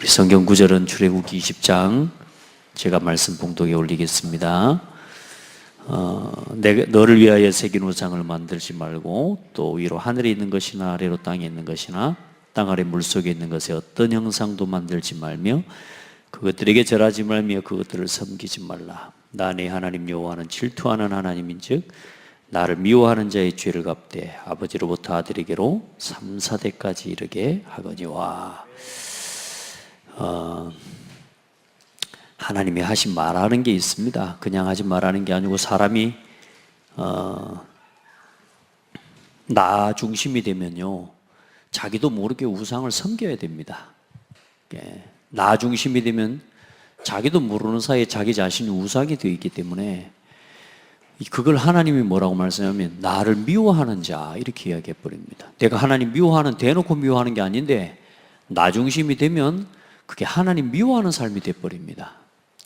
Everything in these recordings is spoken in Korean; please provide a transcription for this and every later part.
우리 성경 구절은 출애굽기 20장 제가 말씀 봉독에 올리겠습니다. 너를 위하여 새긴 우상을 만들지 말고 또 위로 하늘에 있는 것이나 아래로 땅에 있는 것이나 땅 아래 물속에 있는 것에 어떤 형상도 만들지 말며 그것들에게 절하지 말며 그것들을 섬기지 말라. 나 네 하나님 여호와는 질투하는 하나님인즉 나를 미워하는 자의 죄를 갚되 아버지로부터 아들에게로 3, 4대까지 이르게 하거니와. 하나님이 하신 말하는 게 있습니다. 그냥 하지 말하는 게 아니고 사람이 나 중심이 되면요 자기도 모르게 우상을 섬겨야 됩니다. 나 중심이 되면 자기도 모르는 사이에 자기 자신이 우상이 되어 있기 때문에 그걸 하나님이 뭐라고 말씀하면 나를 미워하는 자 이렇게 이야기해 버립니다. 내가 하나님 미워하는 대놓고 미워하는 게 아닌데 나 중심이 되면 그게 하나님 미워하는 삶이 되어버립니다.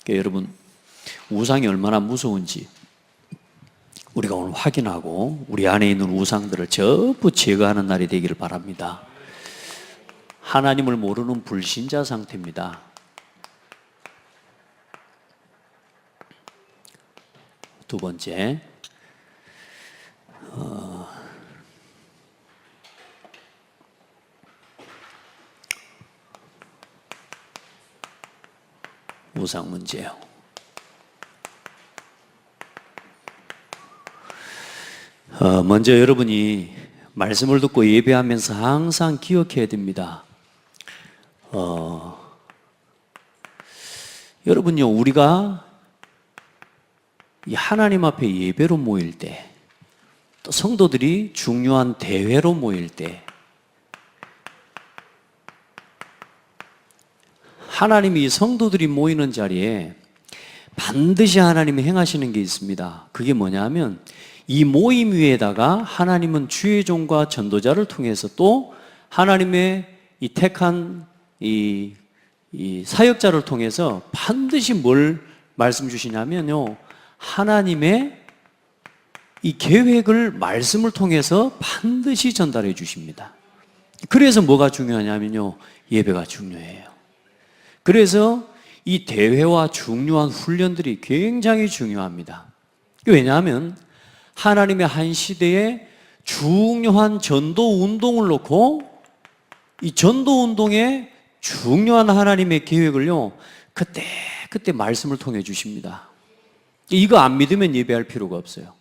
그러니까 여러분 우상이 얼마나 무서운지 우리가 오늘 확인하고 우리 안에 있는 우상들을 전부 제거하는 날이 되기를 바랍니다. 하나님을 모르는 불신자 상태입니다. 두 번째, 우상 문제요. 먼저 여러분이 말씀을 듣고 예배하면서 항상 기억해야 됩니다. 여러분요, 우리가 이 하나님 앞에 예배로 모일 때, 또 성도들이 중요한 대회로 모일 때, 하나님이 성도들이 모이는 자리에 반드시 하나님이 행하시는 게 있습니다. 그게 뭐냐 하면 이 모임 위에다가 하나님은 주의 종과 전도자를 통해서 또 하나님의 이 택한 이 사역자를 통해서 반드시 뭘 말씀 주시냐면요 하나님의 이 계획을 말씀을 통해서 반드시 전달해 주십니다. 그래서 뭐가 중요하냐면요 예배가 중요해요. 그래서 이 대회와 중요한 훈련들이 굉장히 중요합니다. 왜냐하면 하나님의 한 시대에 중요한 전도 운동을 놓고 이 전도 운동에 중요한 하나님의 계획을요 그때 말씀을 통해 주십니다. 이거 안 믿으면 예배할 필요가 없어요.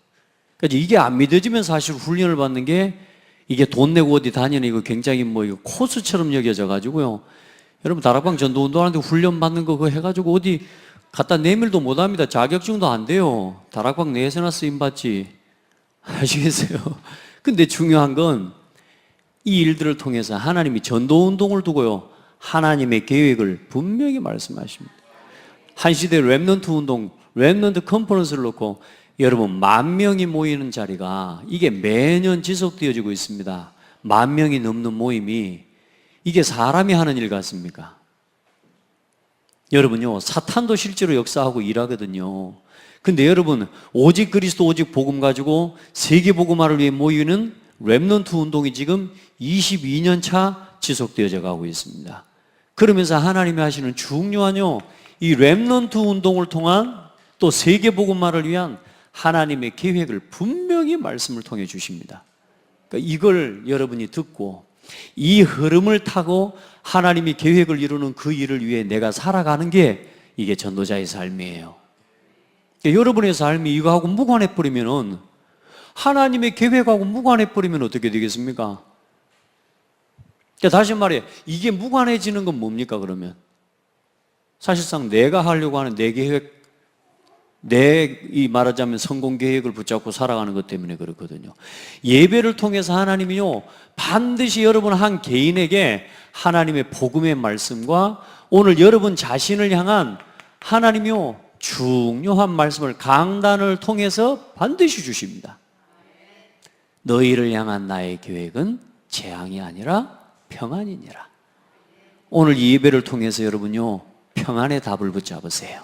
그러니까 이게 안 믿어지면 사실 훈련을 받는 게 이게 돈 내고 어디 다니는 이거 굉장히 뭐 이거 코스처럼 여겨져 가지고요. 여러분 다락방 전도 운동하는데 훈련 받는 거 그거 해가지고 어디 갖다 내밀도 못합니다. 자격증도 안 돼요. 다락방 내에서나 쓰임 받지. 아시겠어요? 근데 중요한 건 이 일들을 통해서 하나님이 전도 운동을 두고요 하나님의 계획을 분명히 말씀하십니다. 한 시대 렘넌트 운동, 렘넌트 컨퍼런스를 놓고 여러분 10,000명이 모이는 자리가 이게 매년 지속되어지고 있습니다. 10,000명이 넘는 모임이 이게 사람이 하는 일 같습니까? 여러분요 사탄도 실제로 역사하고 일하거든요. 근데 여러분 오직 그리스도 오직 복음 가지고 세계 복음화를 위해 모이는 렘넌트 운동이 지금 22년 차 지속되어져 가고 있습니다. 그러면서 하나님이 하시는 중요한요 이 렘넌트 운동을 통한 또 세계 복음화를 위한 하나님의 계획을 분명히 말씀을 통해 주십니다. 그러니까 이걸 여러분이 듣고 이 흐름을 타고 하나님이 계획을 이루는 그 일을 위해 내가 살아가는 게 이게 전도자의 삶이에요. 그러니까 여러분의 삶이 이거하고 무관해버리면 하나님의 계획하고 무관해버리면 어떻게 되겠습니까? 그러니까 다시 말해 이게 무관해지는 건 뭡니까 그러면? 사실상 내가 하려고 하는 내 계획 이 말하자면 성공 계획을 붙잡고 살아가는 것 때문에 그렇거든요. 예배를 통해서 하나님이요 반드시 여러분 한 개인에게 하나님의 복음의 말씀과 오늘 여러분 자신을 향한 하나님이요 중요한 말씀을 강단을 통해서 반드시 주십니다. 너희를 향한 나의 계획은 재앙이 아니라 평안이니라. 오늘 이 예배를 통해서 여러분요 평안의 답을 붙잡으세요.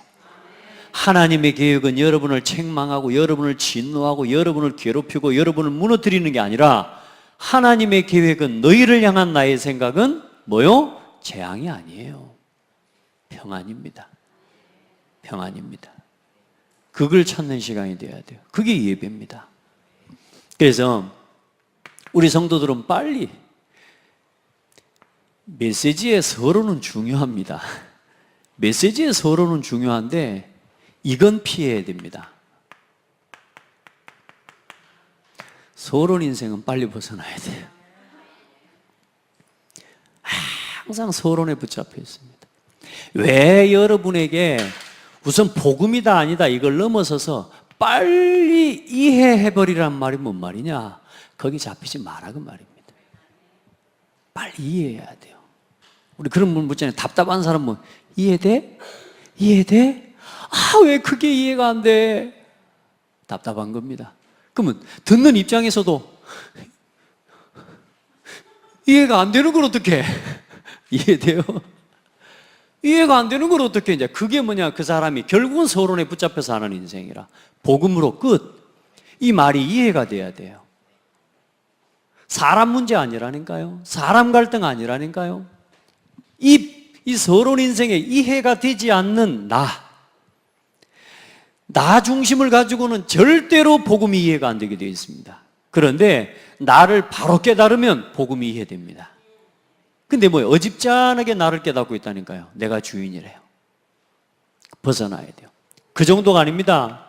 하나님의 계획은 여러분을 책망하고 여러분을 진노하고 여러분을 괴롭히고 여러분을 무너뜨리는 게 아니라 하나님의 계획은 너희를 향한 나의 생각은 뭐요? 재앙이 아니에요. 평안입니다. 평안입니다. 그걸 찾는 시간이 돼야 돼요. 그게 예배입니다. 그래서 우리 성도들은 빨리 메시지의 서론은 중요합니다. 메시지의 서론은 중요한데 이건 피해야 됩니다. 서론 인생은 빨리 벗어나야 돼요. 항상 서론에 붙잡혀 있습니다. 왜 여러분에게 우선 복음이다 아니다 이걸 넘어서서 빨리 이해해버리란 말이 뭔 말이냐? 거기 잡히지 마라 그 말입니다. 빨리 이해해야 돼요. 우리 그런 분 묻잖아요. 답답한 사람은 이해돼? 이해돼? 아, 왜 그게 이해가 안 돼? 답답한 겁니다. 그러면 듣는 입장에서도 이해가 안 되는 걸 어떻게 이해돼요? 이해가 안 되는 걸 어떻게 이제 그게 뭐냐? 그 사람이 결국은 서론에 붙잡혀서 하는 인생이라 복음으로 끝. 이 말이 이해가 돼야 돼요. 사람 문제 아니라니까요. 사람 갈등 아니라니까요. 이 서론 인생에 이해가 되지 않는 나 중심을 가지고는 절대로 복음이 이해가 안 되게 되어 있습니다. 그런데 나를 바로 깨달으면 복음이 이해됩니다. 근데 뭐예요? 어집잖하게 나를 깨닫고 있다니까요. 내가 주인이래요. 벗어나야 돼요. 그 정도가 아닙니다.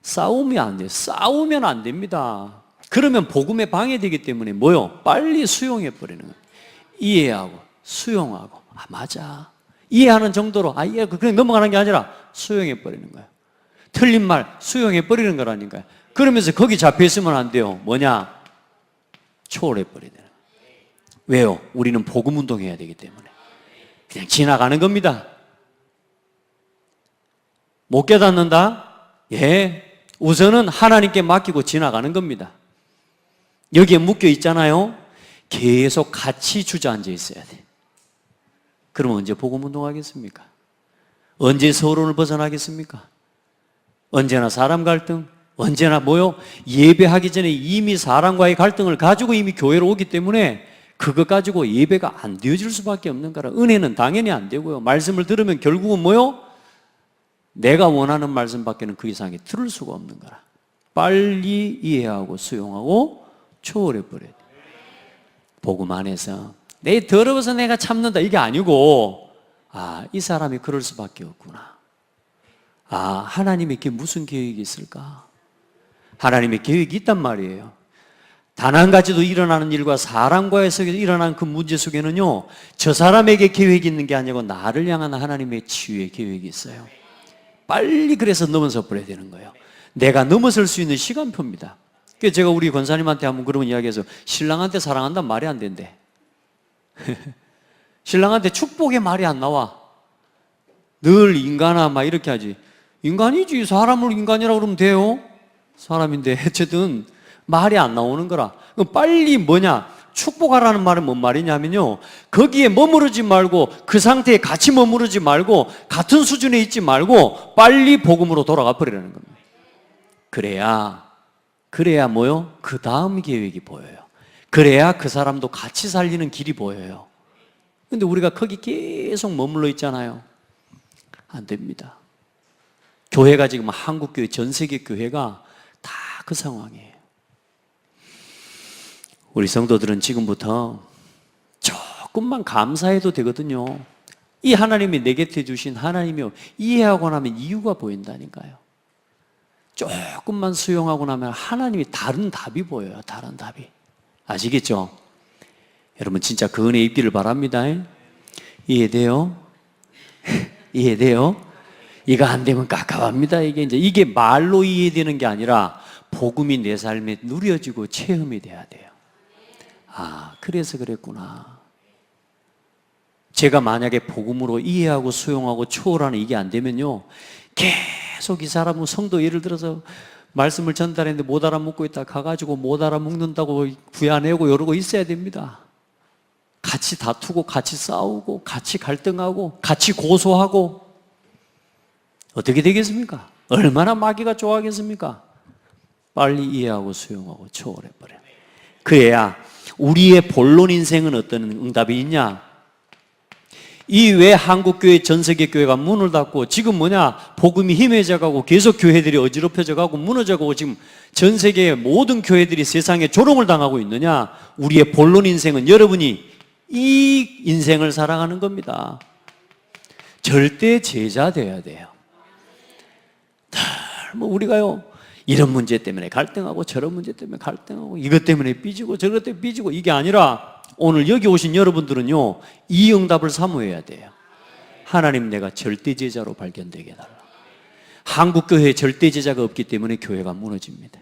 싸우면 안 돼요. 싸우면 안 됩니다. 그러면 복음에 방해되기 때문에 뭐요? 빨리 수용해버리는 거예요. 이해하고 수용하고 맞아. 이해하는 정도로 그냥 넘어가는 게 아니라 수용해버리는 거예요. 틀린 말 수용해버리는 거라니까요. 그러면서 거기 잡혀있으면 안 돼요. 뭐냐? 초월해버리는 거예요. 왜요? 우리는 복음 운동해야 되기 때문에 그냥 지나가는 겁니다. 못 깨닫는다? 예, 우선은 하나님께 맡기고 지나가는 겁니다. 여기에 묶여 있잖아요. 계속 같이 주저앉아 있어야 돼. 그럼 언제 복음 운동하겠습니까? 언제 서론을 벗어나겠습니까? 언제나 사람 갈등, 언제나 뭐요? 예배하기 전에 이미 사람과의 갈등을 가지고 이미 교회로 오기 때문에 그것 가지고 예배가 안 되어질 수밖에 없는 거라. 은혜는 당연히 안 되고요. 말씀을 들으면 결국은 뭐요? 내가 원하는 말씀밖에는 그 이상이 들을 수가 없는 거라. 빨리 이해하고 수용하고 초월해버려야 돼. 복음 안에서 내 더러워서 내가 참는다 이게 아니고 이 사람이 그럴 수밖에 없구나. 하나님의 무슨 계획이 있을까? 하나님의 계획이 있단 말이에요. 단 한 가지도 일어나는 일과 사람과의 속에서 일어나는 그 문제 속에는요, 저 사람에게 계획이 있는 게 아니고 나를 향한 하나님의 치유의 계획이 있어요. 빨리 그래서 넘어서 버려야 되는 거예요. 내가 넘어설 수 있는 시간표입니다. 그래서 제가 우리 권사님한테 한번 그런 이야기해서 신랑한테 사랑한다는 말이 안 된대. 신랑한테 축복의 말이 안 나와. 늘 인간아 막 이렇게 하지. 인간이지. 사람을 인간이라고 그러면 돼요. 사람인데 어쨌든 말이 안 나오는 거라. 빨리 뭐냐? 축복하라는 말은 뭔 말이냐면요, 거기에 머무르지 말고 그 상태에 같이 머무르지 말고 같은 수준에 있지 말고 빨리 복음으로 돌아가 버리라는 겁니다. 그래야 뭐요? 그 다음 계획이 보여요. 그래야 그 사람도 같이 살리는 길이 보여요. 근데 우리가 거기 계속 머물러 있잖아요. 안 됩니다. 교회가 지금 한국교회, 전 세계 교회가 다 그 상황이에요. 우리 성도들은 지금부터 조금만 감사해도 되거든요. 이 하나님이 내 곁에 주신 하나님이 이해하고 나면 이유가 보인다니까요. 조금만 수용하고 나면 하나님이 다른 답이 보여요. 다른 답이. 아시겠죠? 여러분 진짜 그 은혜 입기를 바랍니다. 이해돼요? 이해돼요? 이거 안 되면 깝깝합니다. 이게 말로 이해되는 게 아니라 복음이 내 삶에 누려지고 체험이 돼야 돼요. 그래서 그랬구나. 제가 만약에 복음으로 이해하고 수용하고 초월하는 이게 안 되면요, 계속 이 사람은 성도 예를 들어서 말씀을 전달했는데 못 알아먹고 있다 가가지고 못 알아먹는다고 부야내고 이러고 있어야 됩니다. 같이 다투고 같이 싸우고 같이 갈등하고 같이 고소하고 어떻게 되겠습니까? 얼마나 마귀가 좋아하겠습니까? 빨리 이해하고 수용하고 초월해버려요. 그래야 우리의 본론 인생은 어떤 응답이 있냐? 이 왜 한국교회 전 세계 교회가 문을 닫고 지금 복음이 희미해져 가고 계속 교회들이 어지럽혀져 가고 무너져 가고 지금 전 세계의 모든 교회들이 세상에 조롱을 당하고 있느냐? 우리의 본론 인생은 여러분이 이 인생을 살아가는 겁니다. 절대 제자 되어야 돼요. 우리가요 이런 문제 때문에 갈등하고 저런 문제 때문에 갈등하고 이것 때문에 삐지고 저것 때문에 삐지고 이게 아니라 오늘 여기 오신 여러분들은요 이 응답을 사모해야 돼요. 하나님, 내가 절대 제자로 발견되게 해달라. 한국교회에 절대 제자가 없기 때문에 교회가 무너집니다.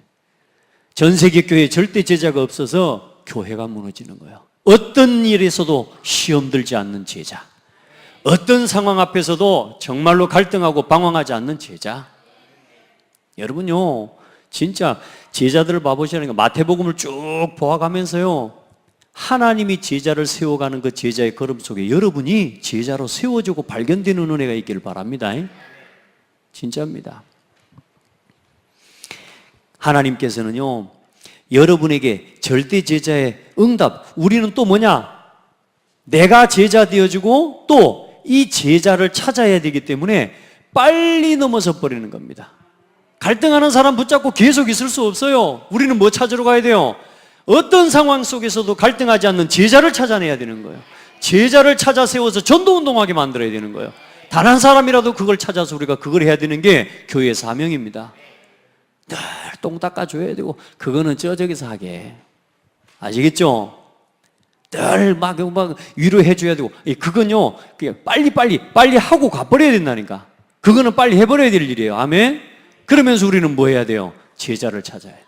전 세계 교회에 절대 제자가 없어서 교회가 무너지는 거예요. 어떤 일에서도 시험 들지 않는 제자, 어떤 상황 앞에서도 정말로 갈등하고 방황하지 않는 제자. 여러분요 진짜 제자들을 봐보시라니까. 마태복음을 쭉 보아가면서요 하나님이 제자를 세워가는 그 제자의 걸음 속에 여러분이 제자로 세워지고 발견되는 은혜가 있기를 바랍니다. 진짜입니다. 하나님께서는요 여러분에게 절대 제자의 응답, 우리는 또 내가 제자 되어주고 또 이 제자를 찾아야 되기 때문에 빨리 넘어서 버리는 겁니다. 갈등하는 사람 붙잡고 계속 있을 수 없어요. 우리는 뭐 찾으러 가야 돼요? 어떤 상황 속에서도 갈등하지 않는 제자를 찾아내야 되는 거예요. 제자를 찾아 세워서 전도운동하게 만들어야 되는 거예요. 단 한 사람이라도 그걸 찾아서 우리가 그걸 해야 되는 게 교회의 사명입니다. 늘 똥 닦아줘야 되고 그거는 저기서 하게. 아시겠죠? 늘 막 위로해줘야 되고 그건요 그냥 빨리 하고 가버려야 된다니까. 그거는 빨리 해버려야 될 일이에요. 아멘? 그러면서 우리는 뭐 해야 돼요? 제자를 찾아야 돼요.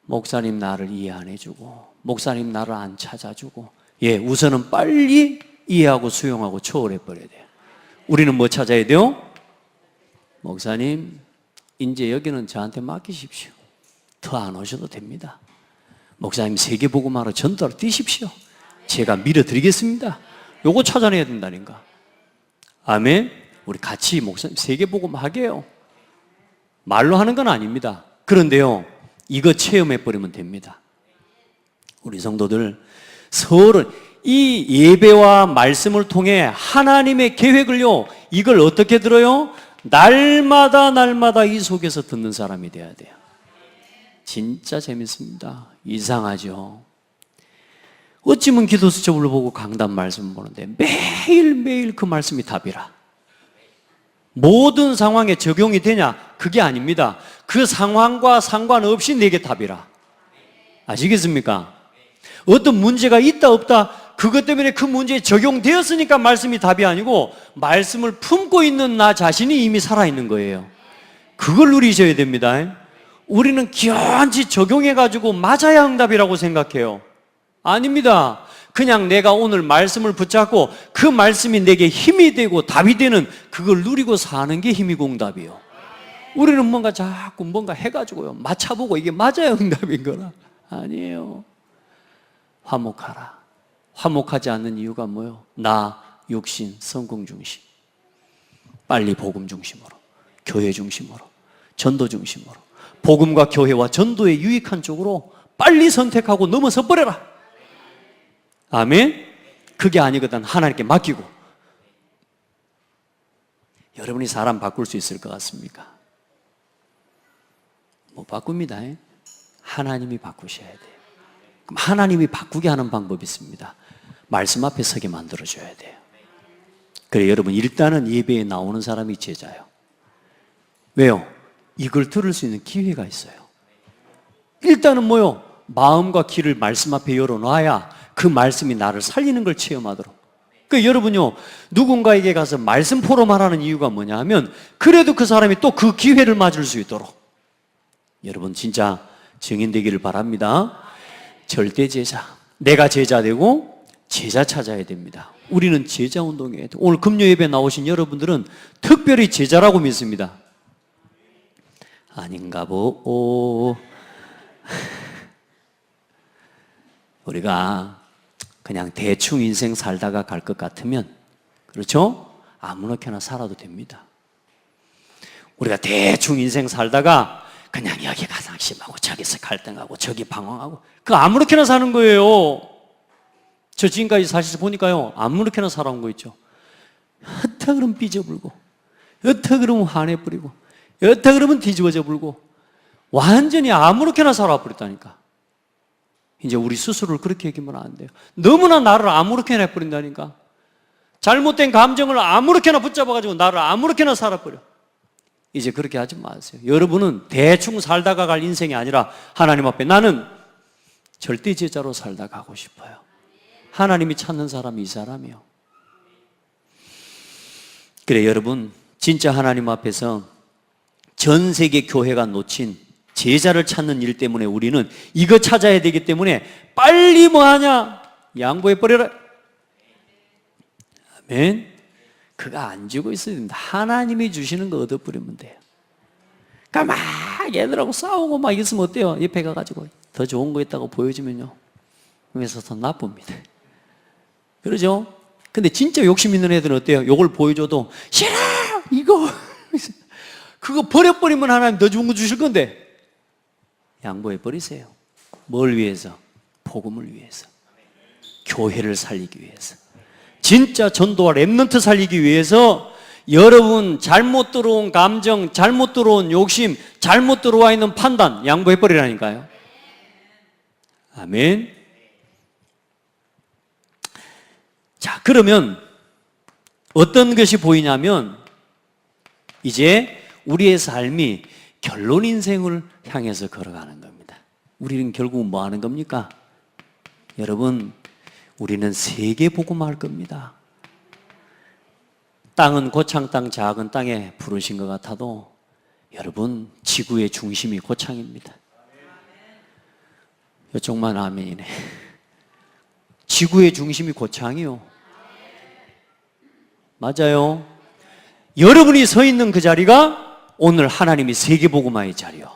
목사님 나를 이해 안 해주고 목사님 나를 안 찾아주고 우선은 빨리 이해하고 수용하고 초월해버려야 돼요. 우리는 뭐 찾아야 돼요? 목사님 이제 여기는 저한테 맡기십시오. 더 안 오셔도 됩니다. 목사님 세계복음하러 전도하러 뛰십시오. 제가 밀어드리겠습니다. 요거 찾아내야 된다니까. 아멘? 우리 같이 목사님 세계복음 하게요. 말로 하는 건 아닙니다. 그런데요 이거 체험해버리면 됩니다. 우리 성도들 서로 이 예배와 말씀을 통해 하나님의 계획을요 이걸 어떻게 들어요? 날마다 이 속에서 듣는 사람이 돼야 돼요. 진짜 재밌습니다. 이상하죠? 어찌면 기도 수첩을 보고 강단 말씀 보는데 매일매일 그 말씀이 답이라. 모든 상황에 적용이 되냐? 그게 아닙니다. 그 상황과 상관없이 내게 답이라. 아시겠습니까? 어떤 문제가 있다 없다 그것 때문에 그 문제에 적용되었으니까 말씀이 답이 아니고 말씀을 품고 있는 나 자신이 이미 살아있는 거예요. 그걸 누리셔야 됩니다. 우리는 기한치 적용해가지고 맞아야 응답이라고 생각해요. 아닙니다. 그냥 내가 오늘 말씀을 붙잡고 그 말씀이 내게 힘이 되고 답이 되는 그걸 누리고 사는 게 힘이고 응답이에요. 우리는 자꾸 해가지고요 맞춰보고 이게 맞아야 응답인 거라. 아니에요. 화목하라. 화목하지 않는 이유가 뭐예요? 나, 육신, 성공 중심. 빨리 복음 중심으로, 교회 중심으로, 전도 중심으로, 복음과 교회와 전도에 유익한 쪽으로 빨리 선택하고 넘어서 버려라. 아멘? 그게 아니거든. 하나님께 맡기고. 여러분이 사람 바꿀 수 있을 것 같습니까? 못 바꿉니다. 하나님이 바꾸셔야 돼요. 그럼 하나님이 바꾸게 하는 방법이 있습니다. 말씀 앞에 서게 만들어줘야 돼요. 그래 여러분 일단은 예배에 나오는 사람이 제자예요. 왜요? 이걸 들을 수 있는 기회가 있어요. 일단은 뭐요? 마음과 귀를 말씀 앞에 열어놔야 그 말씀이 나를 살리는 걸 체험하도록. 그러니까 여러분요 누군가에게 가서 말씀 포럼하라는 이유가 뭐냐 하면 그래도 그 사람이 또 그 기회를 맞을 수 있도록. 여러분 진짜 증인되기를 바랍니다. 절대 제자, 내가 제자 되고 제자 찾아야 됩니다. 우리는 제자 운동해야 돼요. 오늘 금요 예배 나오신 여러분들은 특별히 제자라고 믿습니다. 아닌가 보. 우리가 그냥 대충 인생 살다가 갈 것 같으면 그렇죠? 아무렇게나 살아도 됩니다. 우리가 대충 인생 살다가 그냥 여기 가장 심하고 저기서 갈등하고 저기 방황하고 그 아무렇게나 사는 거예요. 저 지금까지 사실 보니까요, 아무렇게나 살아온 거 있죠. 어떻게 그러면 삐져불고, 어떻게 그러면 화내버리고, 어떻게 그러면 뒤집어져 불고, 완전히 아무렇게나 살아버렸다니까. 이제 우리 스스로를 그렇게 얘기하면 안 돼요. 너무나 나를 아무렇게나 해버린다니까. 잘못된 감정을 아무렇게나 붙잡아가지고 나를 아무렇게나 살아버려. 이제 그렇게 하지 마세요. 여러분은 대충 살다가 갈 인생이 아니라 하나님 앞에 나는 절대 제자로 살다 가고 싶어요. 하나님이 찾는 사람이 이 사람이요. 그래, 여러분, 진짜 하나님 앞에서 전 세계 교회가 놓친 제자를 찾는 일 때문에 우리는 이거 찾아야 되기 때문에 빨리 뭐하냐? 양보해버려라. 아멘. 그거 안 주고 있어야 됩니다. 하나님이 주시는 거 얻어버리면 돼요. 그러니까 막 얘들하고 싸우고 막 있으면 어때요? 옆에 가가지고 더 좋은 거 있다고 보여주면요, 그래서 더 나쁩니다. 그러죠? 근데 진짜 욕심 있는 애들은 어때요? 요걸 보여줘도 싫어! 이거! 그거 버려버리면 하나님 더 좋은 거 주실 건데 양보해버리세요. 뭘 위해서? 복음을 위해서, 교회를 살리기 위해서, 진짜 전도와 렘넌트 살리기 위해서. 여러분 잘못 들어온 감정, 잘못 들어온 욕심, 잘못 들어와 있는 판단 양보해버리라니까요. 아멘. 자, 그러면 어떤 것이 보이냐면 이제 우리의 삶이 결론 인생을 향해서 걸어가는 겁니다. 우리는 결국 뭐 하는 겁니까? 여러분, 우리는 세계 복음화할 겁니다. 땅은 고창 땅, 작은 땅에 부르신 것 같아도 여러분, 지구의 중심이 고창입니다. 이쪽만 아멘이네. 지구의 중심이 고창이요. 맞아요. 여러분이 서 있는 그 자리가 오늘 하나님이 세계복음화의 자리요.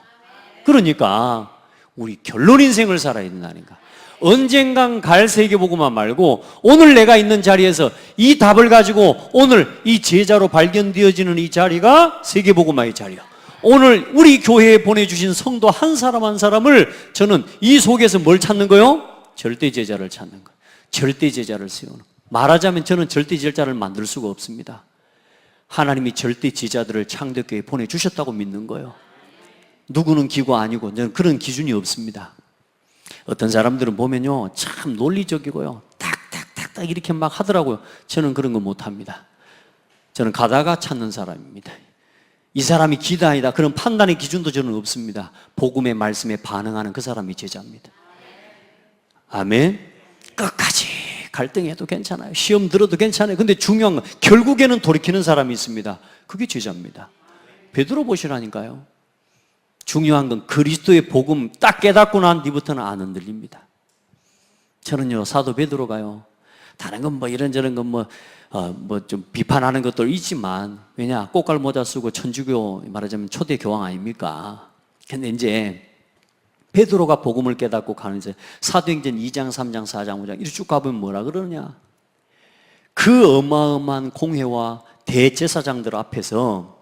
그러니까 우리 결론 인생을 살아야 된다니까. 언젠간 갈 세계복음화 말고 오늘 내가 있는 자리에서 이 답을 가지고 오늘 이 제자로 발견되어지는 이 자리가 세계복음화의 자리요. 오늘 우리 교회에 보내주신 성도 한 사람 한 사람을 저는 이 속에서 뭘 찾는 거요? 절대 제자를 찾는 거예요. 절대 제자를 세우는 거예요. 말하자면 저는 절대 제자를 만들 수가 없습니다. 하나님이 절대 제자들을 창덕교회에 보내주셨다고 믿는 거예요. 누구는 기고 아니고 저는 그런 기준이 없습니다. 어떤 사람들은 보면요, 참 논리적이고요, 탁탁탁탁 이렇게 막 하더라고요. 저는 그런 거 못합니다. 저는 가다가 찾는 사람입니다. 이 사람이 기다이다 그런 판단의 기준도 저는 없습니다. 복음의 말씀에 반응하는 그 사람이 제자입니다. 아멘. 끝까지 갈등해도 괜찮아요. 시험 들어도 괜찮아요. 근데 중요한 건 결국에는 돌이키는 사람이 있습니다. 그게 제자입니다. 베드로 보시라니까요. 중요한 건 그리스도의 복음 딱 깨닫고 난 뒤부터는 안 흔들립니다. 저는요, 사도 베드로가요, 다른 건 뭐 이런저런 건 뭐 좀 비판하는 것도 있지만, 왜냐, 꽃갈 모자 쓰고 천주교 말하자면 초대 교황 아닙니까? 근데 이제 베드로가 복음을 깨닫고 가는 이제 사도행전 2장, 3장, 4장, 5장 이렇게 쭉 가보면 뭐라 그러냐? 그 어마어마한 공회와 대제사장들 앞에서,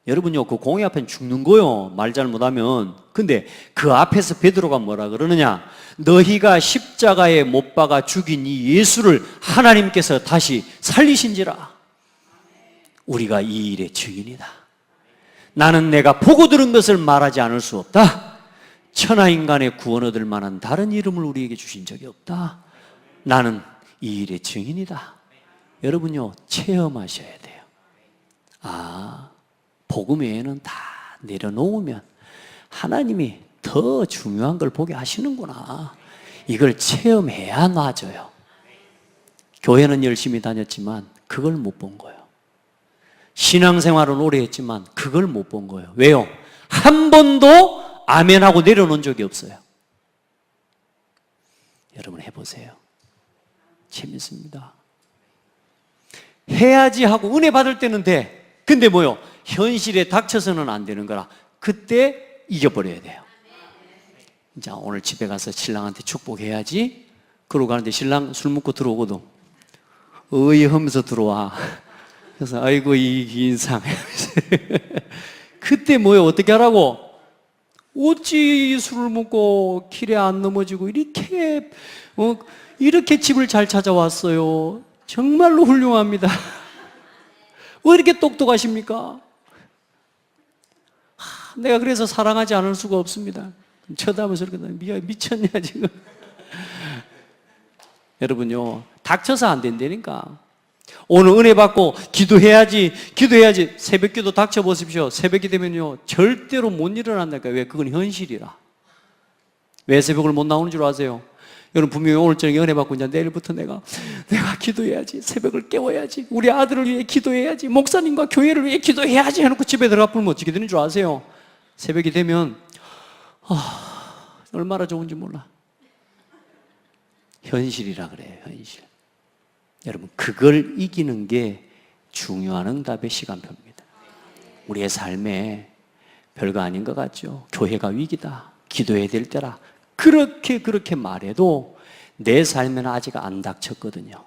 여러분요, 그 공회 앞엔 죽는 거요, 말 잘못하면. 근데 그 앞에서 베드로가 뭐라 그러느냐? 너희가 십자가에 못 박아 죽인 이 예수를 하나님께서 다시 살리신지라. 우리가 이 일의 증인이다. 나는 내가 보고 들은 것을 말하지 않을 수 없다. 천하인간의 구원 얻을 만한 다른 이름을 우리에게 주신 적이 없다. 나는 이 일의 증인이다. 여러분요, 체험하셔야 돼요. 아, 복음 외에는 다 내려놓으면 하나님이 더 중요한 걸 보게 하시는구나. 이걸 체험해야 놔져요. 교회는 열심히 다녔지만 그걸 못 본 거예요. 신앙생활은 오래 했지만 그걸 못 본 거예요. 왜요? 한 번도 아멘하고 내려놓은 적이 없어요. 여러분 해보세요. 재밌습니다. 해야지 하고 은혜 받을 때는 돼. 근데 뭐요? 현실에 닥쳐서는 안 되는 거라. 그때 이겨버려야 돼요. 자, 오늘 집에 가서 신랑한테 축복해야지. 그러고 가는데 신랑 술 먹고 들어오거든. 어이 하면서 들어와. 그래서 아이고 이 인상. 그때 뭐요? 어떻게 하라고? 어찌 술을 먹고 길에 안 넘어지고 이렇게 집을 잘 찾아왔어요. 정말로 훌륭합니다. 왜 이렇게 똑똑하십니까? 내가 그래서 사랑하지 않을 수가 없습니다. 쳐다보면서 이렇게 미쳤냐 지금. 여러분요, 닥쳐서 안 된다니까. 오늘 은혜 받고 기도해야지. 새벽기도 닥쳐보십시오. 새벽이 되면요 절대로 못 일어난다니까. 왜? 그건 현실이라. 왜 새벽을 못 나오는 줄 아세요? 여러분 분명히 오늘 저녁에 은혜 받고 이제 내일부터 내가 기도해야지, 새벽을 깨워야지, 우리 아들을 위해 기도해야지, 목사님과 교회를 위해 기도해야지 해놓고 집에 들어가 보면 어떻게 되는 줄 아세요? 새벽이 되면 얼마나 좋은지 몰라. 현실이라 그래요. 현실. 여러분 그걸 이기는 게 중요한 응답의 시간표입니다. 우리의 삶에 별거 아닌 것 같죠? 교회가 위기다, 기도해야 될 때라, 그렇게 말해도 내 삶에는 아직 안 닥쳤거든요.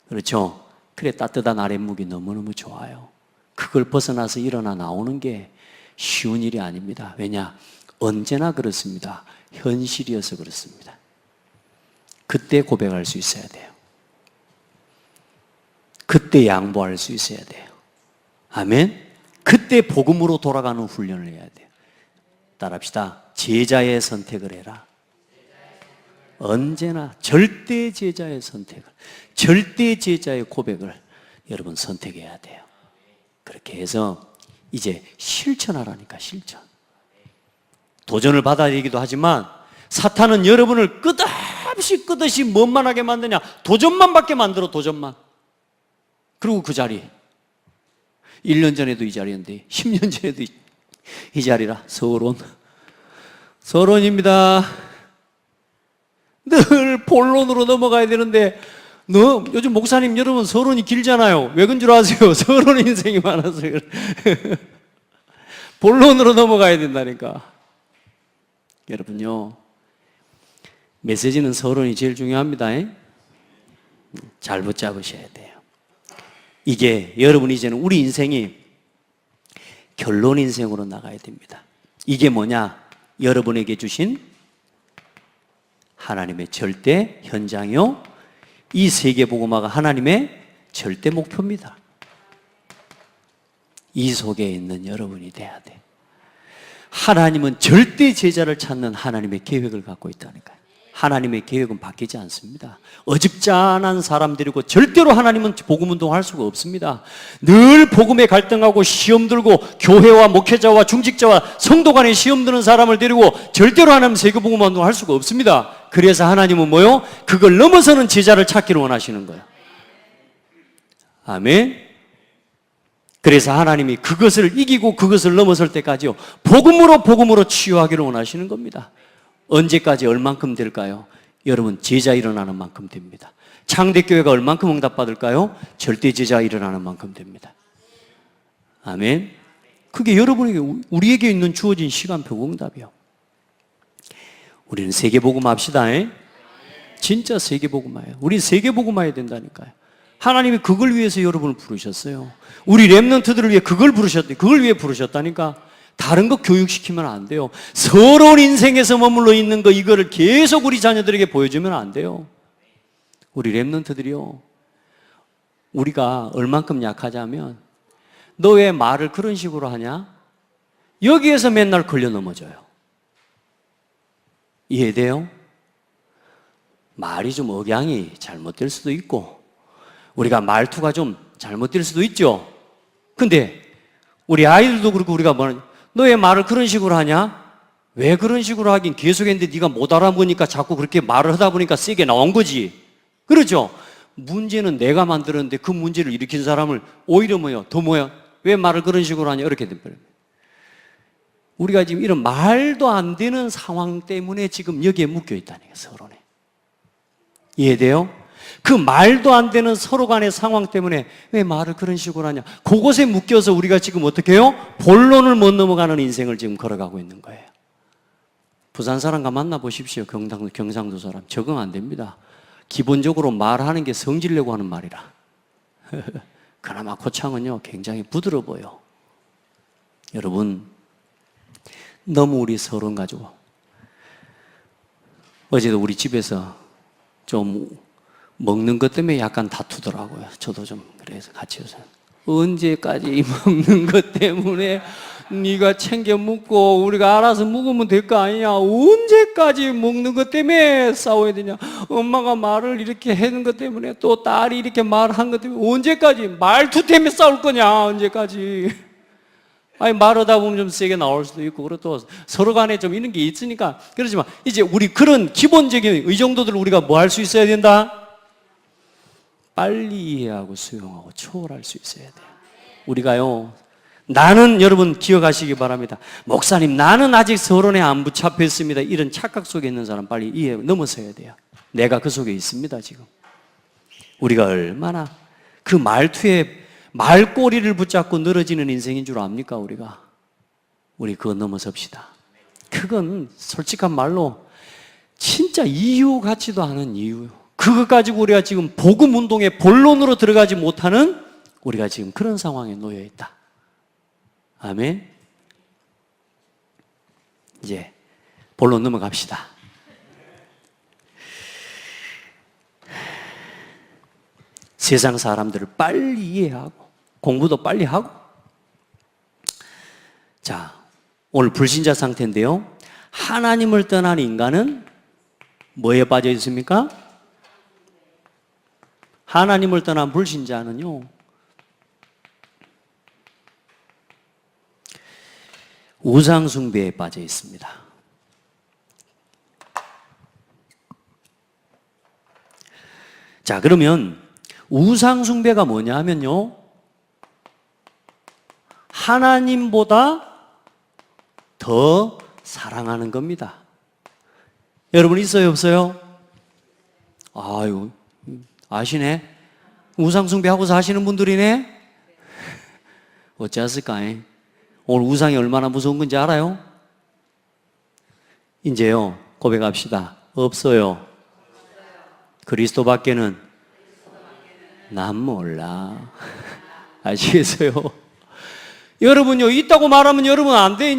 그렇죠? 그래 따뜻한 아랫목이 너무너무 좋아요. 그걸 벗어나서 일어나 나오는 게 쉬운 일이 아닙니다. 왜냐? 언제나 그렇습니다. 현실이어서 그렇습니다. 그때 고백할 수 있어야 돼요. 그때 양보할 수 있어야 돼요. 아멘? 그때 복음으로 돌아가는 훈련을 해야 돼요. 따라합시다. 제자의 선택을 해라. 언제나 절대 제자의 선택을, 절대 제자의 고백을 여러분 선택해야 돼요. 그렇게 해서 이제 실천하라니까. 실천. 도전을 받아들이기도 하지만 사탄은 여러분을 끝없이 뭔만하게 만드냐? 도전만 받게 만들어. 도전만. 그리고 그 자리, 1년 전에도 이 자리였는데 10년 전에도 이 자리라. 서론입니다. 늘 본론으로 넘어가야 되는데 요즘 목사님 여러분 서론이 길잖아요. 왜 그런 줄 아세요? 서론 인생이 많아서 그래. 본론으로 넘어가야 된다니까. 여러분요, 메시지는 서론이 제일 중요합니다. 잘 붙잡으셔야 돼요. 이게 여러분 이제는 우리 인생이 결론 인생으로 나가야 됩니다. 이게 뭐냐? 여러분에게 주신 하나님의 절대 현장이요, 이 세계복음화가 하나님의 절대 목표입니다. 이 속에 있는 여러분이 돼야 돼. 하나님은 절대 제자를 찾는 하나님의 계획을 갖고 있다니까요. 하나님의 계획은 바뀌지 않습니다. 어줍잖은 사람들이고 절대로 하나님은 복음 운동할 수가 없습니다. 늘 복음에 갈등하고 시험 들고 교회와 목회자와 중직자와 성도 간에 시험 드는 사람을 데리고 절대로 하나님 세계복음 운동할 수가 없습니다. 그래서 하나님은 뭐요? 그걸 넘어서는 제자를 찾기를 원하시는 거예요. 아멘. 그래서 하나님이 그것을 이기고 그것을 넘어설 때까지요, 복음으로 치유하기를 원하시는 겁니다. 언제까지 얼만큼 될까요? 여러분 제자 일어나는 만큼 됩니다. 창대교회가 얼만큼 응답받을까요? 절대 제자 일어나는 만큼 됩니다. 아멘. 그게 여러분에게, 우리에게 있는 주어진 시간표 응답이요. 우리는 세계복음 합시다. 진짜 세계복음화예요. 우리 세계복음화해야 된다니까요. 하나님이 그걸 위해서 여러분을 부르셨어요. 우리 렘넌트들을 위해 그걸 위해 부르셨다니까. 다른 거 교육시키면 안 돼요. 서러운 인생에서 머물러 있는 거, 이거를 계속 우리 자녀들에게 보여주면 안 돼요. 우리 렘넌트들이요, 우리가 얼만큼 약하자면, 너 왜 말을 그런 식으로 하냐? 여기에서 맨날 걸려 넘어져요. 이해돼요? 말이 좀 억양이 잘못될 수도 있고, 우리가 말투가 좀 잘못될 수도 있죠. 근데 우리 아이들도 그렇고, 우리가 너 왜 말을 그런 식으로 하냐? 왜 그런 식으로 하긴, 계속했는데 네가 못 알아보니까 자꾸 그렇게 말을 하다 보니까 세게 나온 거지. 그렇죠? 문제는 내가 만들었는데 그 문제를 일으킨 사람을 오히려 왜 말을 그런 식으로 하냐? 이렇게 돼버려요. 우리가 지금 이런 말도 안 되는 상황 때문에 지금 여기에 묶여 있다니까, 서론에. 이해돼요? 그 말도 안 되는 서로 간의 상황 때문에 왜 말을 그런 식으로 하냐? 그곳에 묶여서 우리가 지금 어떻게 해요? 본론을 못 넘어가는 인생을 지금 걸어가고 있는 거예요. 부산 사람과 만나보십시오. 경상도 사람. 적응 안 됩니다. 기본적으로 말하는 게 성질내고 하는 말이라. 그나마 고창은요, 굉장히 부드러워요. 여러분, 너무 우리 서론 가지고. 어제도 우리 집에서 좀 먹는 것 때문에 약간 다투더라고요. 저도 좀 그래서 같이 해서 언제까지 먹는 것 때문에 네가 챙겨 먹고 우리가 알아서 먹으면 될 거 아니냐. 언제까지 먹는 것 때문에 싸워야 되냐. 엄마가 말을 이렇게 하는 것 때문에 또 딸이 이렇게 말한 것 때문에 언제까지 말투 때문에 싸울 거냐. 언제까지. 아니 말하다 보면 좀 세게 나올 수도 있고 그리고 또 서로 간에 좀 이런 게 있으니까. 그렇지만 이제 우리 그런 기본적인 의정도들을 우리가 뭐 할 수 있어야 된다? 빨리 이해하고 수용하고 초월할 수 있어야 돼요. 우리가요, 나는 여러분 기억하시기 바랍니다. 목사님 나는 아직 서론에 안 붙잡혀 있습니다. 이런 착각 속에 있는 사람 빨리 이해 넘어서야 돼요. 내가 그 속에 있습니다. 지금 우리가 얼마나 그 말투에 말꼬리를 붙잡고 늘어지는 인생인 줄 압니까? 우리 그거 넘어섭시다. 그건 솔직한 말로 진짜 이유 같지도 않은 이유. 그것 가지고 우리가 지금 복음 운동의 본론으로 들어가지 못하는 우리가 지금 그런 상황에 놓여 있다. 아멘. 이제 본론 넘어갑시다. 세상 사람들을 빨리 이해하고 공부도 빨리 하고. 자, 오늘 불신자 상태인데요. 하나님을 떠난 인간은 뭐에 빠져 있습니까? 하나님을 떠난 불신자는요, 우상숭배에 빠져 있습니다. 자, 그러면 우상숭배가 뭐냐 하면요, 하나님보다 더 사랑하는 겁니다. 여러분 있어요, 없어요? 아유, 아시네? 우상숭배하고 사시는 분들이네? 어찌했을까? 오늘 우상이 얼마나 무서운 건지 알아요? 이제요, 고백합시다. 없어요. 그리스도 밖에는 난 몰라. 아시겠어요? 여러분요, 있다고 말하면 여러분 안 돼.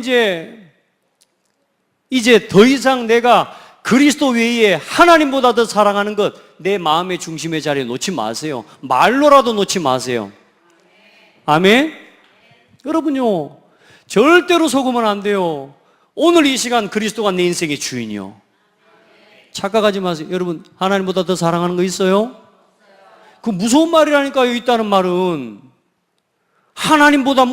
이제 더 이상 내가 그리스도 외에 하나님보다 더 사랑하는 것, 내 마음의 중심의 자리에 놓지 마세요. 말로라도 놓지 마세요. 아멘? 여러분요, 절대로 속으면 안 돼요. 오늘 이 시간 그리스도가 내 인생의 주인이요. 착각하지 마세요. 여러분, 하나님보다 더 사랑하는 거 있어요? 그 무서운 말이라니까요. 있다는 말은 하나님보다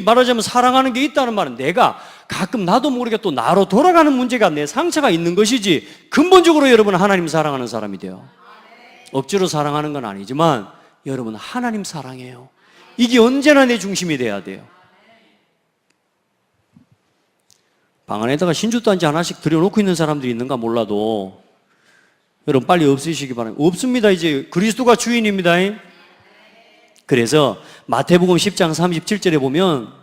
말하자면 사랑하는 게 있다는 말은 내가 가끔 나도 모르게 또 나로 돌아가는 문제가 내 상처가 있는 것이지, 근본적으로 여러분은 하나님 사랑하는 사람이 돼요. 억지로 사랑하는 건 아니지만 여러분 하나님 사랑해요. 이게 언제나 내 중심이 돼야 돼요. 방 안에다가 신주단지 하나씩 들여놓고 있는 사람들이 있는가 몰라도 여러분 빨리 없으시기 바랍니다. 없습니다. 이제 그리스도가 주인입니다. 그래서 마태복음 10장 37절에 보면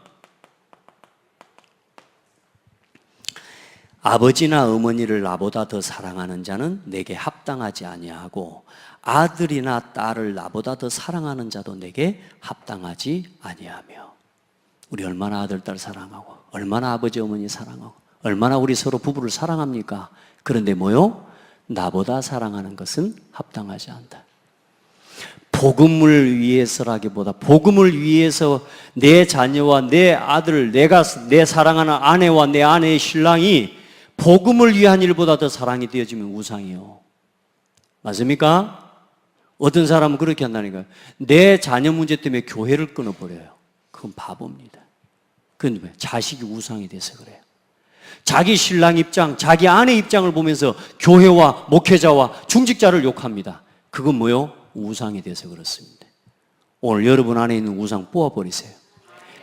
아버지나 어머니를 나보다 더 사랑하는 자는 내게 합당하지 아니하고 아들이나 딸을 나보다 더 사랑하는 자도 내게 합당하지 아니하며. 우리 얼마나 아들, 딸 사랑하고 얼마나 아버지, 어머니 사랑하고 얼마나 우리 서로 부부를 사랑합니까? 그런데 뭐요? 나보다 사랑하는 것은 합당하지 않다. 복음을 위해서라기보다 복음을 위해서 내 자녀와 내 아들, 내 사랑하는 아내와 내 아내의 신랑이 복음을 위한 일보다 더 사랑이 되어지면 우상이요. 맞습니까? 어떤 사람은 그렇게 한다니까요. 내 자녀 문제 때문에 교회를 끊어버려요. 그건 바보입니다. 그건 왜? 자식이 우상이 돼서 그래요. 자기 신랑 입장, 자기 아내 입장을 보면서 교회와 목회자와 중직자를 욕합니다. 그건 뭐요? 우상이 돼서 그렇습니다. 오늘 여러분 안에 있는 우상 뽑아버리세요.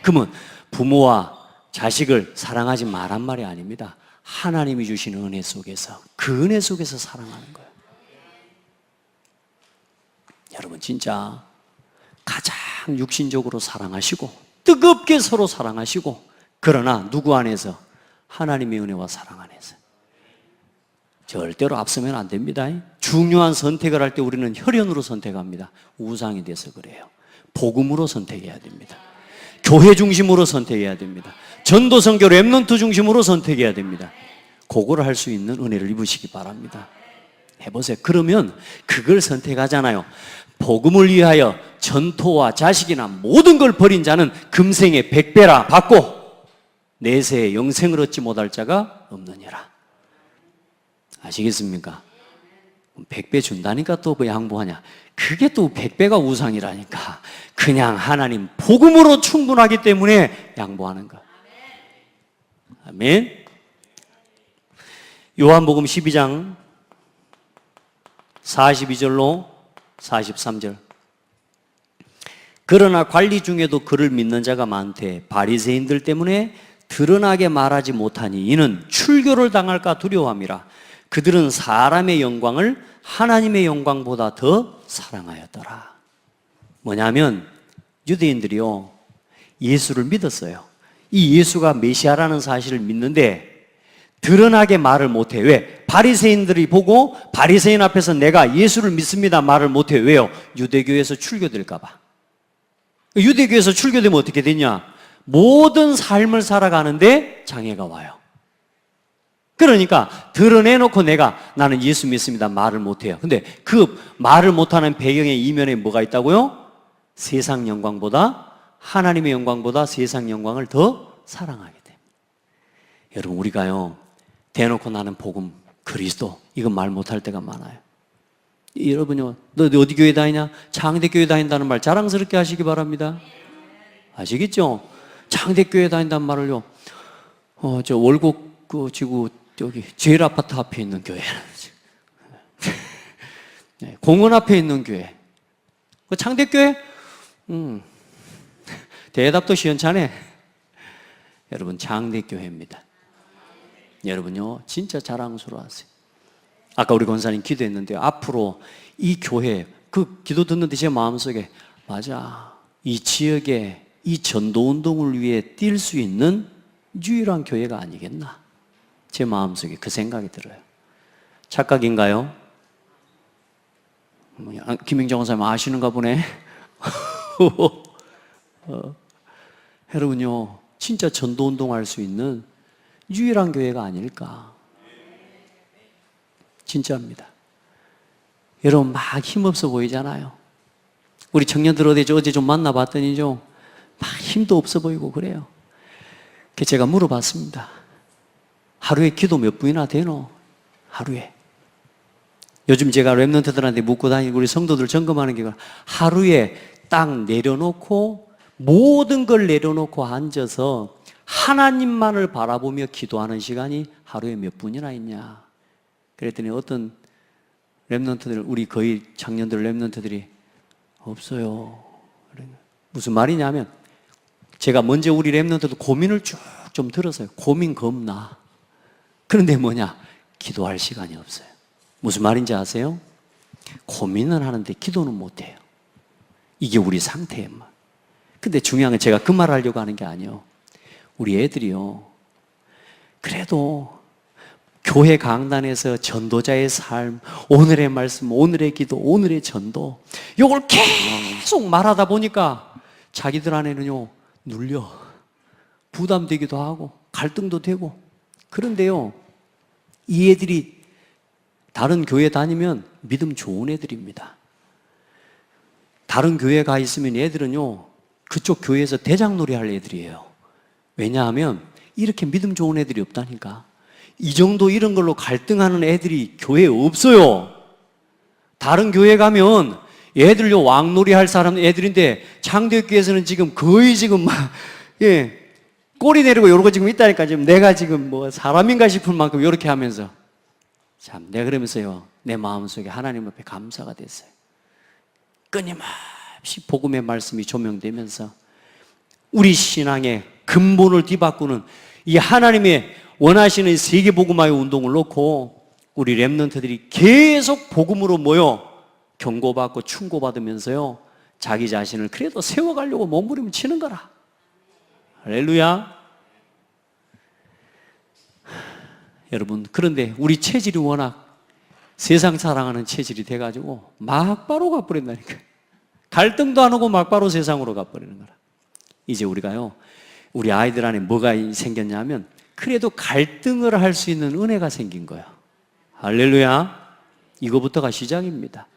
그러면 부모와 자식을 사랑하지 말란 말이 아닙니다. 하나님이 주신 은혜 속에서, 그 은혜 속에서 사랑하는 거예요. 여러분 진짜 가장 육신적으로 사랑하시고 뜨겁게 서로 사랑하시고, 그러나 누구 안에서? 하나님의 은혜와 사랑 안에서. 절대로 앞서면 안 됩니다. 중요한 선택을 할 때 우리는 혈연으로 선택합니다. 우상이 돼서 그래요. 복음으로 선택해야 됩니다. 교회 중심으로 선택해야 됩니다. 전도 선교 렘넌트 중심으로 선택해야 됩니다. 그거를 할 수 있는 은혜를 입으시기 바랍니다. 해보세요. 그러면 그걸 선택하잖아요. 복음을 위하여 전토와 자식이나 모든 걸 버린 자는 금생에 100배라 받고 내세에 영생을 얻지 못할 자가 없느니라. 아시겠습니까? 100배 준다니까 또 뭐 양보하냐. 그게 또 100배가 우상이라니까. 그냥 하나님 복음으로 충분하기 때문에 양보하는 거. 아멘. 요한복음 12장 42절로 43절. 그러나 관리 중에도 그를 믿는 자가 많되 바리새인들 때문에 드러나게 말하지 못하니 이는 출교를 당할까 두려워함이라. 그들은 사람의 영광을 하나님의 영광보다 더 사랑하였더라. 뭐냐면 유대인들이요, 예수를 믿었어요. 이 예수가 메시아라는 사실을 믿는데 드러나게 말을 못해. 왜? 바리새인들이 보고 바리새인 앞에서 내가 예수를 믿습니다 말을 못해. 왜요? 유대교에서 출교될까 봐. 유대교에서 출교되면 어떻게 되냐? 모든 삶을 살아가는데 장애가 와요. 그러니까 드러내놓고 나는 예수 믿습니다 말을 못해요. 근데 그 말을 못하는 배경의 이면에 뭐가 있다고요? 세상 영광보다, 하나님의 영광보다 세상 영광을 더 사랑하게 됩니다. 여러분, 우리가요 대놓고 나는 복음, 그리스도 이거 말 못할 때가 많아요. 여러분요, 너 어디 교회 다니냐? 장대교회 다닌다는 말 자랑스럽게 하시기 바랍니다. 아시겠죠? 장대교회 다닌다는 말을요, 저 월곡 그 지구 여기 제일 아파트 앞에 있는 교회, 네, 공원 앞에 있는 교회, 그 장대교회? 대답도 시원찮네. 여러분, 장대교회입니다. 여러분요, 진짜 자랑스러워하세요. 아까 우리 권사님 기도했는데요, 앞으로 이 교회, 그 기도 듣는데 제 마음속에 맞아, 이 지역에 이 전도운동을 위해 뛸 수 있는 유일한 교회가 아니겠나, 제 마음속에 그 생각이 들어요. 착각인가요? 김영정 권사님 아시는가 보네. 여러분요, 진짜 전도운동 할 수 있는 유일한 교회가 아닐까. 진짜입니다. 여러분, 막 힘없어 보이잖아요. 우리 청년들 어제 좀 만나봤더니죠, 막 힘도 없어 보이고 그래요. 그래서 제가 물어봤습니다. 하루에 기도 몇 분이나 되노? 하루에. 요즘 제가 렘넌트들한테 묻고 다니고 우리 성도들 점검하는 게 하루에 딱 내려놓고, 모든 걸 내려놓고 앉아서 하나님만을 바라보며 기도하는 시간이 하루에 몇 분이나 있냐. 그랬더니 어떤 렘넌트들, 우리 거의 청년들 렘넌트들이 없어요. 무슨 말이냐면, 제가 먼저 우리 렘넌트들 고민을 쭉 좀 들었어요. 고민 겁나. 그런데 뭐냐? 기도할 시간이 없어요. 무슨 말인지 아세요? 고민은 하는데 기도는 못해요. 이게 우리 상태예요. 근데 중요한 건 제가 그 말 하려고 하는 게 아니에요. 우리 애들이요, 그래도 교회 강단에서 전도자의 삶, 오늘의 말씀, 오늘의 기도, 오늘의 전도, 이걸 계속 말하다 보니까 자기들 안에는요 눌려, 부담되기도 하고 갈등도 되고. 그런데요, 이 애들이 다른 교회 다니면 믿음 좋은 애들입니다. 다른 교회 가 있으면 애들은요 그쪽 교회에서 대장놀이 할 애들이에요. 왜냐하면 이렇게 믿음 좋은 애들이 없다니까. 이 정도 이런 걸로 갈등하는 애들이 교회에 없어요. 다른 교회 가면 애들요 왕놀이 할 사람 애들인데, 장대교회에서는 지금 거의 지금 막 꼬리 내리고 이러고 지금 있다니까. 지금 내가 지금 뭐 사람인가 싶을 만큼 이렇게 하면서, 참 내가 그러면서요 내 마음속에 하나님 앞에 감사가 됐어요. 끊임없이 복음의 말씀이 조명되면서 우리 신앙의 근본을 뒤바꾸는 이 하나님의 원하시는 세계 복음화의 운동을 놓고 우리 렘넌트들이 계속 복음으로 모여 경고받고 충고받으면서요 자기 자신을 그래도 세워가려고 몸부림을 치는 거라. 할렐루야. 여러분, 그런데 우리 체질이 워낙 세상 사랑하는 체질이 돼가지고 막바로 가버린다니까요. 갈등도 안 하고 막바로 세상으로 가버리는 거라. 이제 우리가요 우리 아이들 안에 뭐가 생겼냐면 그래도 갈등을 할 수 있는 은혜가 생긴 거예요. 할렐루야. 이거부터가 시작입니다.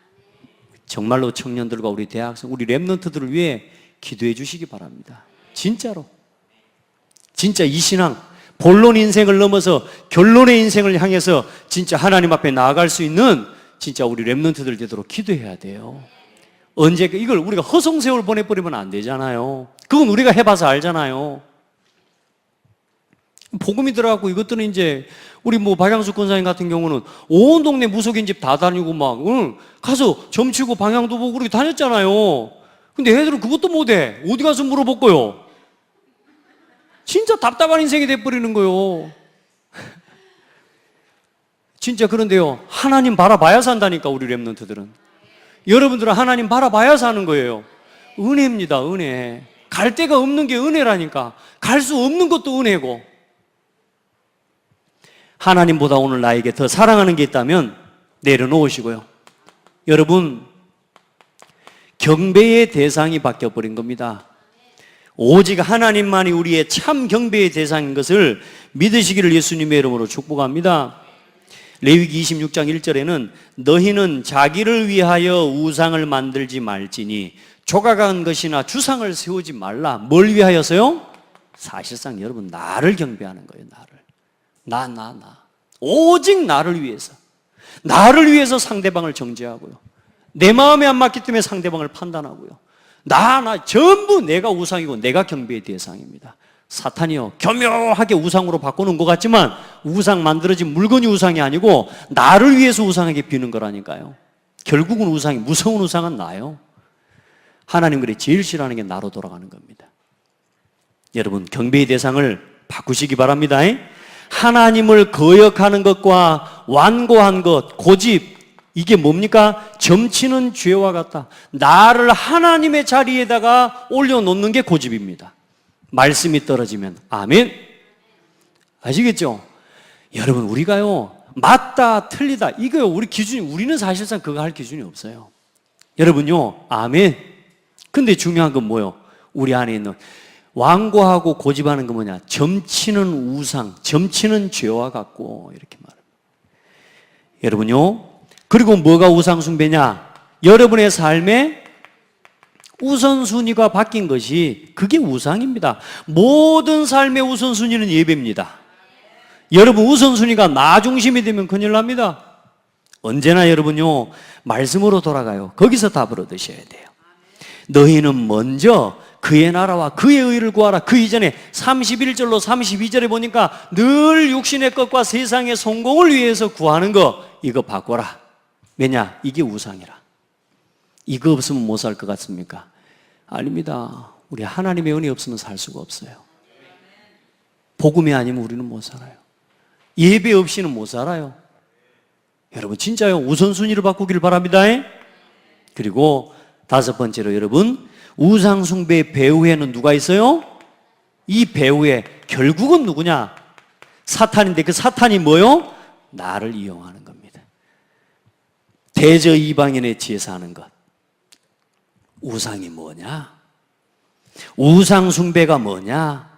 정말로 청년들과 우리 대학생, 우리 랩런트들을 위해 기도해 주시기 바랍니다. 진짜로. 진짜 이 신앙, 본론 인생을 넘어서 결론의 인생을 향해서 진짜 하나님 앞에 나아갈 수 있는 진짜 우리 랩런트들 되도록 기도해야 돼요. 언제 이걸 우리가 허송세월 보내버리면 안 되잖아요. 그건 우리가 해봐서 알잖아요. 복음이 들어가고 이것들은 이제 우리 뭐 박양수 권사님 같은 경우는 온 동네 무속인 집 다 다니고 막 가서 점치고 방향도 보고 그렇게 다녔잖아요. 근데 애들은 그것도 못해. 어디 가서 물어볼 거요? 진짜 답답한 인생이 돼버리는 거요. 진짜 그런데요, 하나님 바라봐야 산다니까. 우리 랩런트들은, 여러분들은 하나님 바라봐야 사는 거예요. 은혜입니다. 은혜. 갈 데가 없는 게 은혜라니까. 갈 수 없는 것도 은혜고. 하나님보다 오늘 나에게 더 사랑하는 게 있다면 내려놓으시고요. 여러분, 경배의 대상이 바뀌어버린 겁니다. 오직 하나님만이 우리의 참 경배의 대상인 것을 믿으시기를 예수님의 이름으로 축복합니다. 레위기 26장 1절에는 너희는 자기를 위하여 우상을 만들지 말지니 조각한 것이나 주상을 세우지 말라. 뭘 위하여서요? 사실상 여러분, 나를 경배하는 거예요. 나를. 오직 나를 위해서. 나를 위해서 상대방을 정죄하고요. 내 마음에 안 맞기 때문에 상대방을 판단하고요. 전부 내가 우상이고 내가 경배의 대상입니다. 사탄이요, 교묘하게 우상으로 바꾸는 것 같지만 우상 만들어진 물건이 우상이 아니고 나를 위해서 우상에게 비는 거라니까요. 결국은 우상이, 무서운 우상은 나요. 하나님 그래 제일 싫어하는 게 나로 돌아가는 겁니다. 여러분, 경배의 대상을 바꾸시기 바랍니다. 하나님을 거역하는 것과 완고한 것, 고집, 이게 뭡니까? 점치는 죄와 같다. 나를 하나님의 자리에다가 올려놓는 게 고집입니다. 말씀이 떨어지면. 아멘. 아시겠죠? 여러분, 우리가요, 맞다 틀리다 이거요, 우리 기준이, 우리는 사실상 그거 할 기준이 없어요. 여러분요, 아멘. 근데 중요한 건 뭐요? 우리 안에 있는 완고하고 고집하는 건 뭐냐? 점치는 우상, 점치는 죄와 같고, 이렇게 말합니다. 여러분요, 그리고 뭐가 우상 숭배냐? 여러분의 삶에 우선순위가 바뀐 것이, 그게 우상입니다. 모든 삶의 우선순위는 예배입니다. 여러분, 우선순위가 나 중심이 되면 큰일 납니다. 언제나 여러분요, 말씀으로 돌아가요. 거기서 답을 얻으셔야 돼요. 너희는 먼저 그의 나라와 그의 의를 구하라. 그 이전에 31절로 32절에 보니까 늘 육신의 것과 세상의 성공을 위해서 구하는 거, 이거 바꿔라. 왜냐? 이게 우상이라. 이거 없으면 못 살 것 같습니까? 아닙니다. 우리 하나님의 은혜 없으면 살 수가 없어요. 복음이 아니면 우리는 못 살아요. 예배 없이는 못 살아요. 여러분, 진짜요, 우선순위를 바꾸기를 바랍니다. 그리고 다섯 번째로, 여러분, 우상 숭배의 배후에는 누가 있어요? 이 배후에 결국은 누구냐? 사탄인데, 그 사탄이 뭐요? 나를 이용하는 겁니다. 대저 이방인의 제사하는 것. 우상이 뭐냐? 우상 숭배가 뭐냐?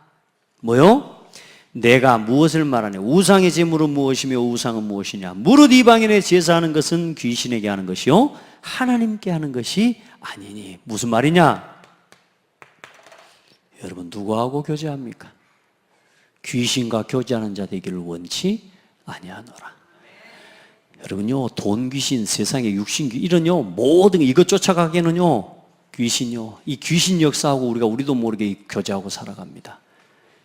뭐요? 내가 무엇을 말하냐? 우상의 제물은 무엇이며 우상은 무엇이냐? 무릇 이방인의 제사하는 것은 귀신에게 하는 것이요 하나님께 하는 것이 아니니. 무슨 말이냐? 여러분, 누구하고 교제합니까? 귀신과 교제하는 자 되기를 원치 아니하노라. 여러분요, 돈 귀신, 세상의 육신 귀신, 이런요, 모든 이것 쫓아가기에는요, 귀신요, 이 귀신 역사하고 우리도 모르게 교제하고 살아갑니다.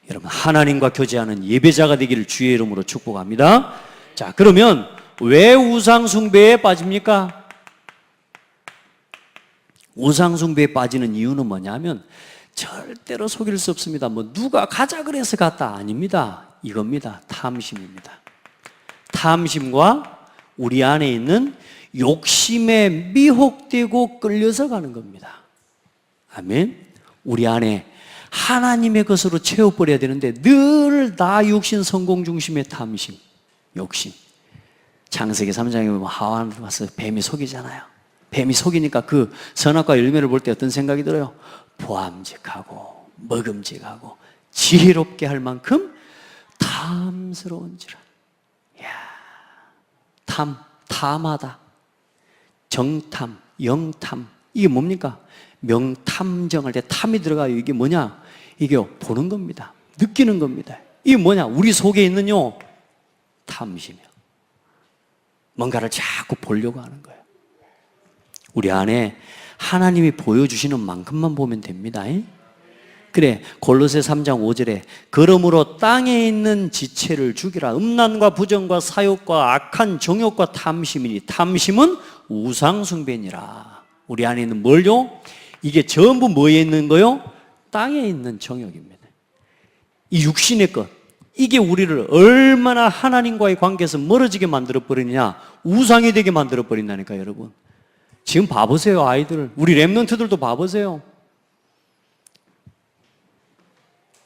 여러분, 하나님과 교제하는 예배자가 되기를 주의 이름으로 축복합니다. 자, 그러면 왜 우상 숭배에 빠집니까? 우상 숭배에 빠지는 이유는 뭐냐면 절대로 속일 수 없습니다. 뭐 누가 가자 그래서 갔다, 아닙니다. 이겁니다. 탐심입니다. 탐심과 우리 안에 있는 욕심에 미혹되고 끌려서 가는 겁니다. 아멘. 우리 안에 하나님의 것으로 채워버려야 되는데 늘 나 육신 성공 중심의 탐심, 욕심. 창세기 3장에 보면 하와를 봐서 뱀이 속이잖아요. 뱀이 속이니까 그 선악과 열매를 볼 때 어떤 생각이 들어요? 보암직하고 먹음직하고 지혜롭게 할 만큼 탐스러운지라. 이야, 탐하다. 정탐, 영탐. 이게 뭡니까? 명탐정할 때 탐이 들어가요. 이게 뭐냐? 이게 보는 겁니다. 느끼는 겁니다. 이게 뭐냐? 우리 속에 있는요, 탐심이요. 뭔가를 자꾸 보려고 하는 거예요. 우리 안에 하나님이 보여주시는 만큼만 보면 됩니다. 그래, 골로새 3장 5절에 그러므로 땅에 있는 지체를 죽이라. 음란과 부정과 사욕과 악한 정욕과 탐심이니 탐심은 우상숭배니라. 우리 안에 있는 뭘요? 이게 전부 뭐에 있는 거요? 땅에 있는 정욕입니다. 이 육신의 것, 이게 우리를 얼마나 하나님과의 관계에서 멀어지게 만들어버리느냐, 우상이 되게 만들어버린다니까요. 여러분, 지금 봐보세요. 아이들, 우리 랩런트들도 봐보세요.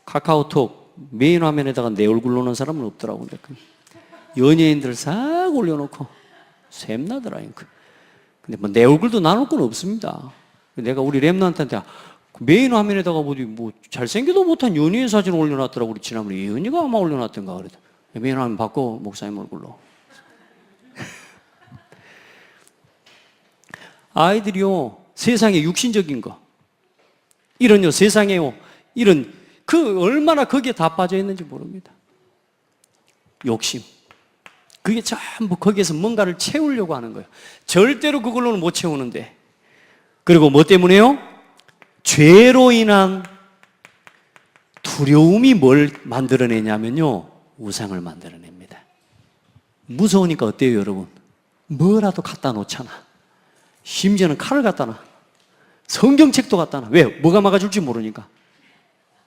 카카오톡 메인 화면에다가 내 얼굴 놓는 사람은 없더라고. 연예인들 싹 올려놓고 샘나더라니까. 근데 뭐 내 얼굴도 나눌 건 없습니다. 내가 우리 랩런트한테 메인 화면에다가 뭐 잘생기도 못한 연예인 사진 올려놨더라고. 우리 지난번에 예은이가 아마 올려놨던가 그래도. 메인 화면 바꿔, 목사님 얼굴로. 아이들이요, 세상에 육신적인 거, 이런요, 세상에요, 이런 얼마나 거기에 다 빠져 있는지 모릅니다. 욕심. 그게 전부 거기에서 뭔가를 채우려고 하는 거예요. 절대로 그걸로는 못 채우는데. 그리고 뭐 때문에요? 죄로 인한 두려움이 뭘 만들어내냐면요, 우상을 만들어냅니다. 무서우니까 어때요, 여러분? 뭐라도 갖다 놓잖아. 심지어는 칼을 갖다 놔. 성경책도 갖다 놔. 왜? 뭐가 막아줄지 모르니까.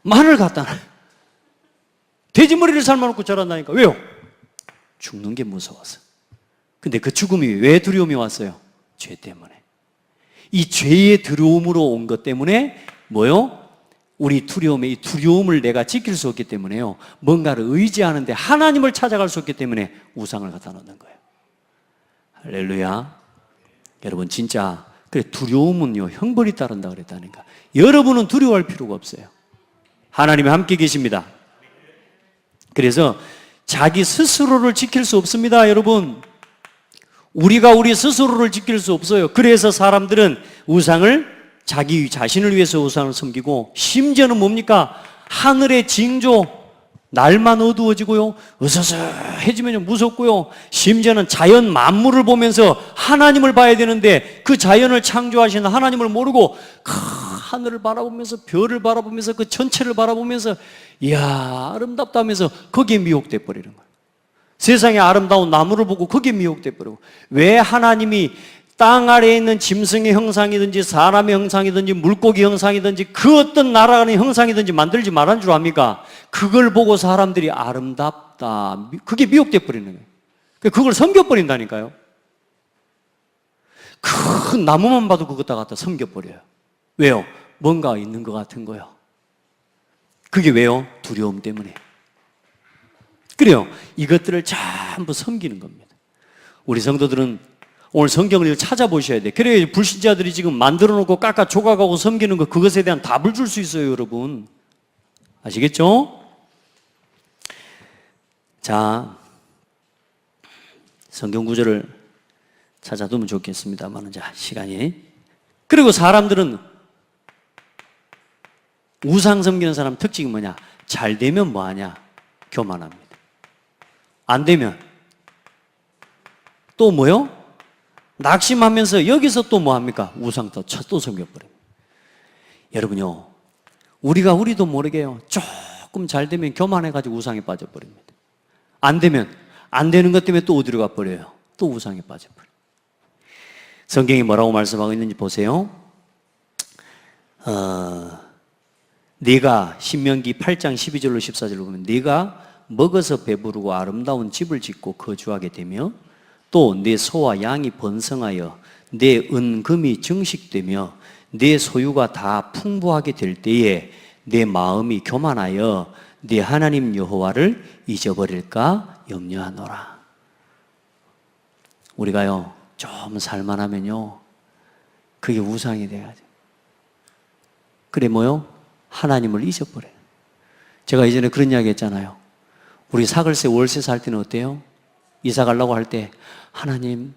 말을 갖다 놔. 돼지머리를 삶아놓고 절한다니까. 왜요? 죽는 게 무서워서. 근데 그 죽음이 왜 두려움이 왔어요? 죄 때문에. 이 죄의 두려움으로 온 것 때문에 뭐요? 우리 두려움에 이 두려움을 내가 지킬 수 없기 때문에요, 뭔가를 의지하는데 하나님을 찾아갈 수 없기 때문에 우상을 갖다 놓는 거예요. 할렐루야. 여러분, 진짜 그래, 두려움은요 형벌이 따른다 그랬다니까. 여러분은 두려워할 필요가 없어요. 하나님이 함께 계십니다. 그래서 자기 스스로를 지킬 수 없습니다. 여러분, 우리가 우리 스스로를 지킬 수 없어요. 그래서 사람들은 우상을, 자기 자신을 위해서 우상을 섬기고, 심지어는 뭡니까? 하늘의 징조, 날만 어두워지고요, 으스스해지면 무섭고요, 심지어는 자연 만물을 보면서 하나님을 봐야 되는데 그 자연을 창조하시는 하나님을 모르고 하늘을 바라보면서, 별을 바라보면서, 그 전체를 바라보면서 이야 아름답다 하면서 거기에 미혹돼 버리는 거예요. 세상의 아름다운 나무를 보고 거기에 미혹돼 버리고. 왜 하나님이 땅 아래에 있는 짐승의 형상이든지 사람의 형상이든지 물고기 형상이든지 그 어떤 나라의 형상이든지 만들지 말한 줄 압니까? 그걸 보고 사람들이 아름답다, 그게 미혹돼 버리는 거예요. 그걸 섬겨버린다니까요. 큰 나무만 봐도 그것다 갖다 섬겨버려요. 왜요? 뭔가 있는 것 같은 거예요. 그게 왜요? 두려움 때문에. 그래요. 이것들을 전부 섬기는 겁니다. 우리 성도들은 오늘 성경을 찾아보셔야 돼요. 그래야 불신자들이 지금 만들어 놓고 깎아 조각하고 섬기는 거, 그것에 대한 답을 줄 수 있어요, 여러분. 아시겠죠? 자, 성경 구절을 찾아두면 좋겠습니다만, 자, 시간이. 그리고 사람들은, 우상 섬기는 사람 특징이 뭐냐? 잘 되면 뭐하냐? 교만합니다. 안 되면 또 뭐요? 낙심하면서 여기서 또 뭐합니까? 우상 또 섬겨버립니다. 여러분요, 우리도 모르게요, 조금 잘 되면 교만해가지고 우상에 빠져버립니다. 안 되면, 안 되는 것 때문에 또 어디로 가버려요? 또 우상에 빠져버려요. 성경이 뭐라고 말씀하고 있는지 보세요. 네가, 신명기 8장 12절로 14절로 보면, 네가 먹어서 배부르고 아름다운 집을 짓고 거주하게 되며, 또 내 소와 양이 번성하여 내 은금이 증식되며 내 소유가 다 풍부하게 될 때에 내 마음이 교만하여 네 하나님 여호와를 잊어버릴까 염려하노라. 우리가요, 좀 살만하면요, 그게 우상이 돼가지고, 그래 뭐요? 하나님을 잊어버려요. 제가 이전에 그런 이야기 했잖아요. 우리 사글세 월세 살 때는 어때요? 이사 가려고 할 때 하나님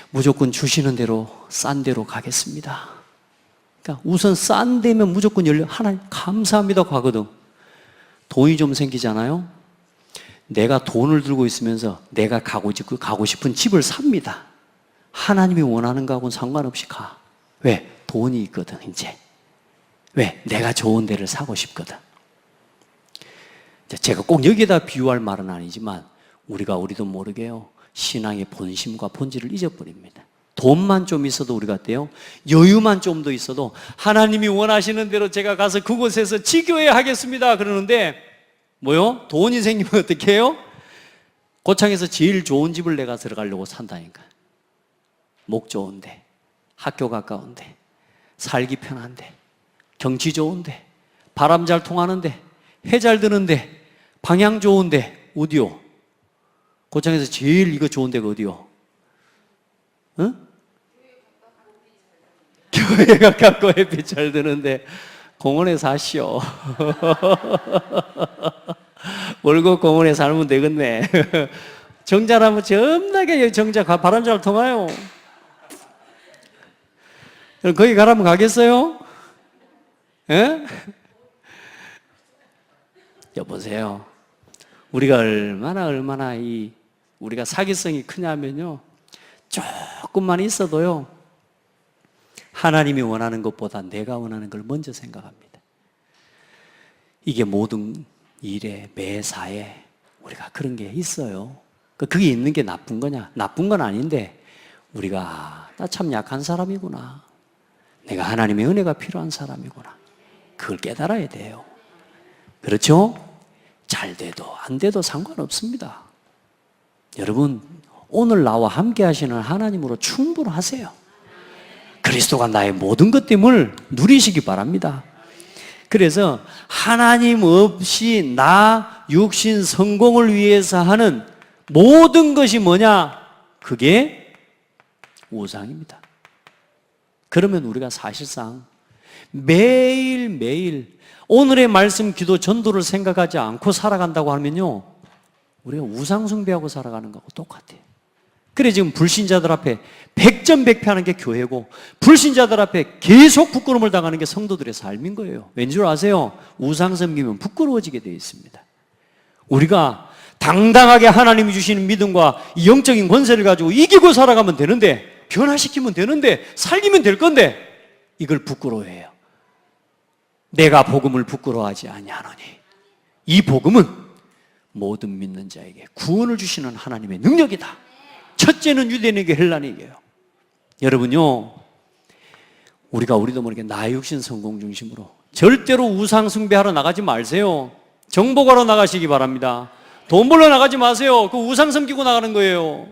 무조건 주시는 대로 싼 데로 가겠습니다. 그러니까 우선 싼 데면 무조건 하나님 감사합니다 가거든. 돈이 좀 생기잖아요. 내가 돈을 들고 있으면서 내가 가고 싶은 집을 삽니다. 하나님이 원하는 거하고는 상관없이 가. 왜? 돈이 있거든 이제. 왜? 내가 좋은 데를 사고 싶거든. 제가 꼭 여기에다 비유할 말은 아니지만 우리도 모르게요. 신앙의 본심과 본질을 잊어버립니다. 돈만 좀 있어도 우리가 어때요? 여유만 좀 더 있어도 하나님이 원하시는 대로 제가 가서 그곳에서 지교회 하겠습니다 그러는데 뭐요? 돈이 생기면 어떻게 해요? 고창에서 제일 좋은 집을 내가 들어가려고 산다니까. 목 좋은데, 학교 가까운데, 살기 편한데, 경치 좋은데, 바람 잘 통하는데, 해 잘 드는데, 방향 좋은데, 어디요? 고창에서 제일 이거 좋은 데가 어디요? 응? 교회 가깝고 햇빛 잘 드는데 공원에 사시오. 월곡 공원에 살면 되겠네. 정자라면 점나게 정자 바람 잘 통하요. 거기 가라면 가겠어요? 예? 여보세요. 우리가 얼마나 우리가 사기성이 크냐면요. 조금만 있어도요. 하나님이 원하는 것보다 내가 원하는 걸 먼저 생각합니다. 이게 모든 일에 매사에 우리가 그런 게 있어요. 그게 있는 게 나쁜 거냐? 나쁜 건 아닌데 우리가 나 참 약한 사람이구나. 내가 하나님의 은혜가 필요한 사람이구나. 그걸 깨달아야 돼요. 그렇죠? 잘 돼도 안 돼도 상관없습니다. 여러분 오늘 나와 함께 하시는 하나님으로 충분하세요. 그리스도가 나의 모든 것됨을 누리시기 바랍니다. 그래서 하나님 없이 나 육신 성공을 위해서 하는 모든 것이 뭐냐? 그게 우상입니다. 그러면 우리가 사실상 매일매일 오늘의 말씀, 기도, 전도를 생각하지 않고 살아간다고 하면요, 우리가 우상숭배하고 살아가는 거하고 똑같아요. 그래 지금 불신자들 앞에 백전백패하는 게 교회고 불신자들 앞에 계속 부끄러움을 당하는 게 성도들의 삶인 거예요. 왠줄 아세요? 우상 섬기면 부끄러워지게 되어 있습니다. 우리가 당당하게 하나님이 주시는 믿음과 영적인 권세를 가지고 이기고 살아가면 되는데, 변화시키면 되는데, 살리면 될 건데 이걸 부끄러워해요. 내가 복음을 부끄러워하지 아니하노니 이 복음은 모든 믿는 자에게 구원을 주시는 하나님의 능력이다. 첫째는 유대인에게 헬라인에게요. 여러분요, 우리도 모르게 나의 육신 성공 중심으로 절대로 우상 숭배하러 나가지 마세요. 정복하러 나가시기 바랍니다. 돈 벌러 나가지 마세요. 그 우상 섬기고 나가는 거예요.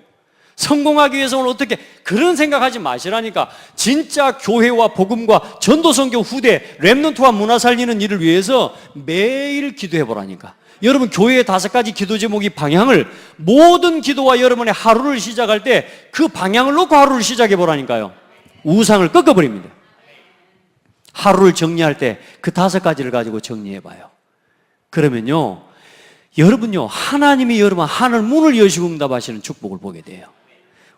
성공하기 위해서는 어떻게, 그런 생각하지 마시라니까. 진짜 교회와 복음과 전도선교 후대 렘넌트와 문화 살리는 일을 위해서 매일 기도해 보라니까. 여러분 교회의 5가지 기도 제목이 방향을, 모든 기도와 여러분의 하루를 시작할 때 그 방향을 놓고 하루를 시작해 보라니까요. 우상을 꺾어버립니다. 하루를 정리할 때 그 5가지를 가지고 정리해 봐요. 그러면요, 여러분요, 하나님이 여러분 하늘 문을 여시고 응답하시는 축복을 보게 돼요.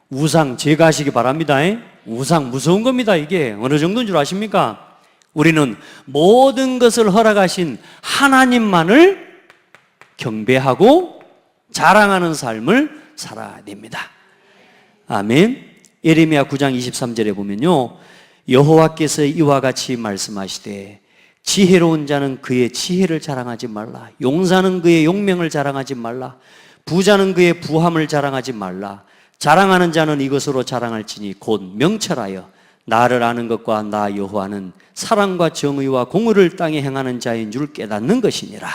우상 제거하시기 바랍니다. 우상 무서운 겁니다. 이게 어느 정도인 줄 아십니까? 우리는 모든 것을 허락하신 하나님만을 경배하고 자랑하는 삶을 살아야 됩니다. 아멘. 예레미야 9장 23절에 보면요, 여호와께서 이와 같이 말씀하시되 지혜로운 자는 그의 지혜를 자랑하지 말라. 용사는 그의 용명을 자랑하지 말라. 부자는 그의 부함을 자랑하지 말라. 자랑하는 자는 이것으로 자랑할지니 곧 명철하여 나를 아는 것과 나 여호와는 사랑과 정의와 공의를 땅에 행하는 자인 줄 깨닫는 것이니라.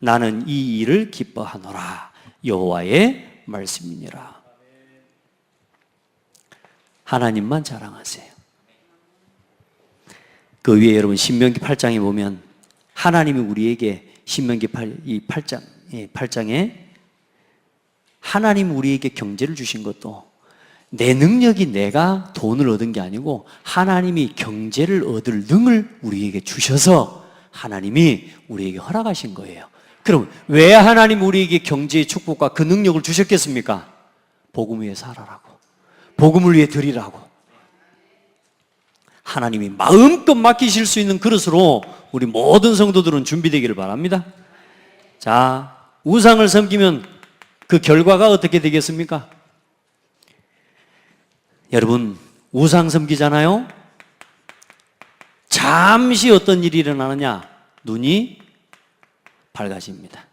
나는 이 일을 기뻐하노라. 여호와의 말씀이니라. 하나님만 자랑하세요. 그 위에 여러분 신명기 8장에 보면 하나님이 우리에게 신명기 8장에 하나님이 우리에게 경제를 주신 것도 내 능력이, 내가 돈을 얻은 게 아니고 하나님이 경제를 얻을 능을 우리에게 주셔서 하나님이 우리에게 허락하신 거예요. 그럼 왜 하나님 우리에게 경제의 축복과 그 능력을 주셨겠습니까? 복음 위해 살아라고, 복음을 위해 드리라고. 하나님이 마음껏 맡기실 수 있는 그릇으로 우리 모든 성도들은 준비되기를 바랍니다. 자, 우상을 섬기면 그 결과가 어떻게 되겠습니까? 여러분, 우상 섬기잖아요? 잠시 어떤 일이 일어나느냐? 눈이 밝아집니다.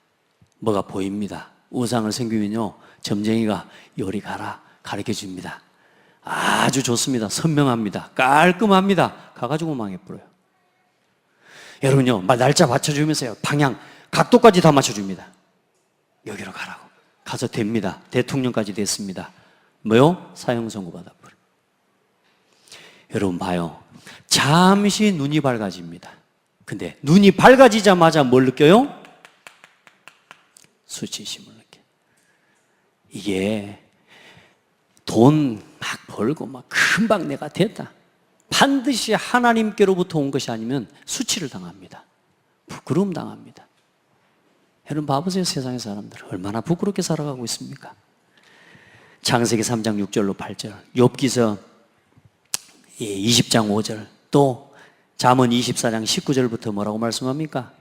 뭐가 보입니다. 우상을 섬기면요, 점쟁이가 요리 가라 가르쳐 줍니다. 아주 좋습니다. 선명합니다. 깔끔합니다. 가가지고 망해버려요. 여러분요, 날짜 맞춰주면서요, 방향, 각도까지 다 맞춰줍니다. 여기로 가라고. 가서 됩니다. 대통령까지 됐습니다. 뭐요? 사형 선고 받아버려요. 여러분 봐요. 잠시 눈이 밝아집니다. 근데 눈이 밝아지자마자 뭘 느껴요? 수치심을 느껴요. 이게 돈 막 벌고 막 금방 내가 됐다. 반드시 하나님께로부터 온 것이 아니면 수치를 당합니다. 부끄러움 당합니다. 여러분 봐보세요. 세상의 사람들 얼마나 부끄럽게 살아가고 있습니까? 창세기 3장 6절로 8절, 욥기서 20장 5절, 또 잠언 24장 19절부터 뭐라고 말씀합니까?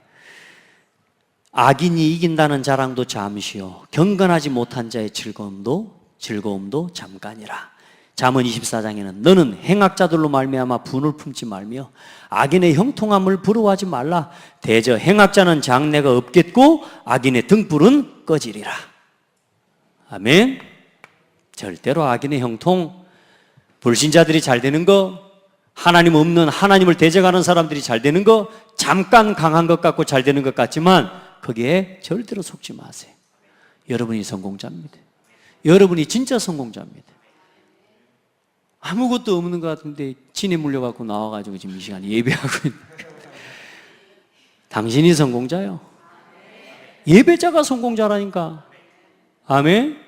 악인이 이긴다는 자랑도 잠시요, 경건하지 못한 자의 즐거움도 잠깐이라. 잠언 24장에는 너는 행악자들로 말미암아 분을 품지 말며 악인의 형통함을 부러워하지 말라. 대저 행악자는 장래가 없겠고 악인의 등불은 꺼지리라. 아멘. 절대로 악인의 형통, 불신자들이 잘 되는 거, 하나님 없는, 하나님을 대적하는 사람들이 잘 되는 거, 잠깐 강한 것 같고 잘 되는 것 같지만 거기에 절대로 속지 마세요. 여러분이 성공자입니다. 여러분이 진짜 성공자입니다. 아무것도 없는 것 같은데 진에 물려갖고 나와가지고 지금 이 시간에 예배하고 있는 당신이 성공자요. 예배자가 성공자라니까. 아멘.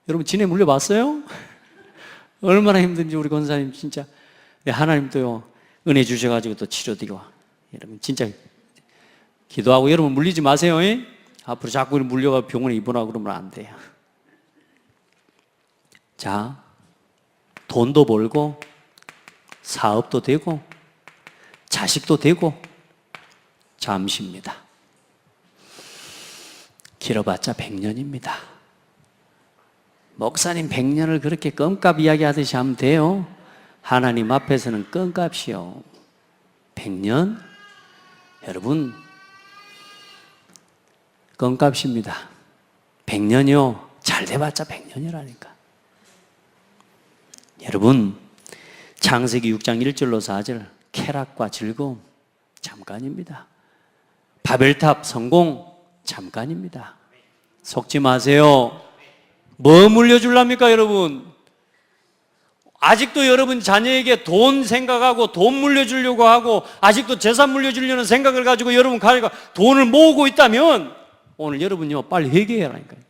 여러분 진에 물려봤어요? 얼마나 힘든지 우리 권사님 진짜. 하나님도요 은혜 주셔가지고 또 치료되고. 여러분 진짜 기도하고 여러분 물리지 마세요. 앞으로 자꾸 물려가 병원에 입원하고 그러면 안 돼요. 자, 돈도 벌고 사업도 되고 자식도 되고 잠시입니다. 길어봤자 100년입니다. 목사님 100년을 그렇게 껌값 이야기하듯이 하면 돼요? 하나님 앞에서는 껌값이요. 100년? 여러분 껌값입니다. 100년이요. 잘 돼봤자 100년이라니까. 여러분 창세기 6장 1절로 4절 쾌락과 즐거움 잠깐입니다. 바벨탑 성공 잠깐입니다. 속지 마세요. 뭐 물려줄랍니까 여러분? 아직도 여러분 자녀에게 돈 생각하고 돈 물려주려고 하고 아직도 재산 물려주려는 생각을 가지고 여러분 가니까 돈을 모으고 있다면 오늘 여러분요 빨리 회개해라니까요.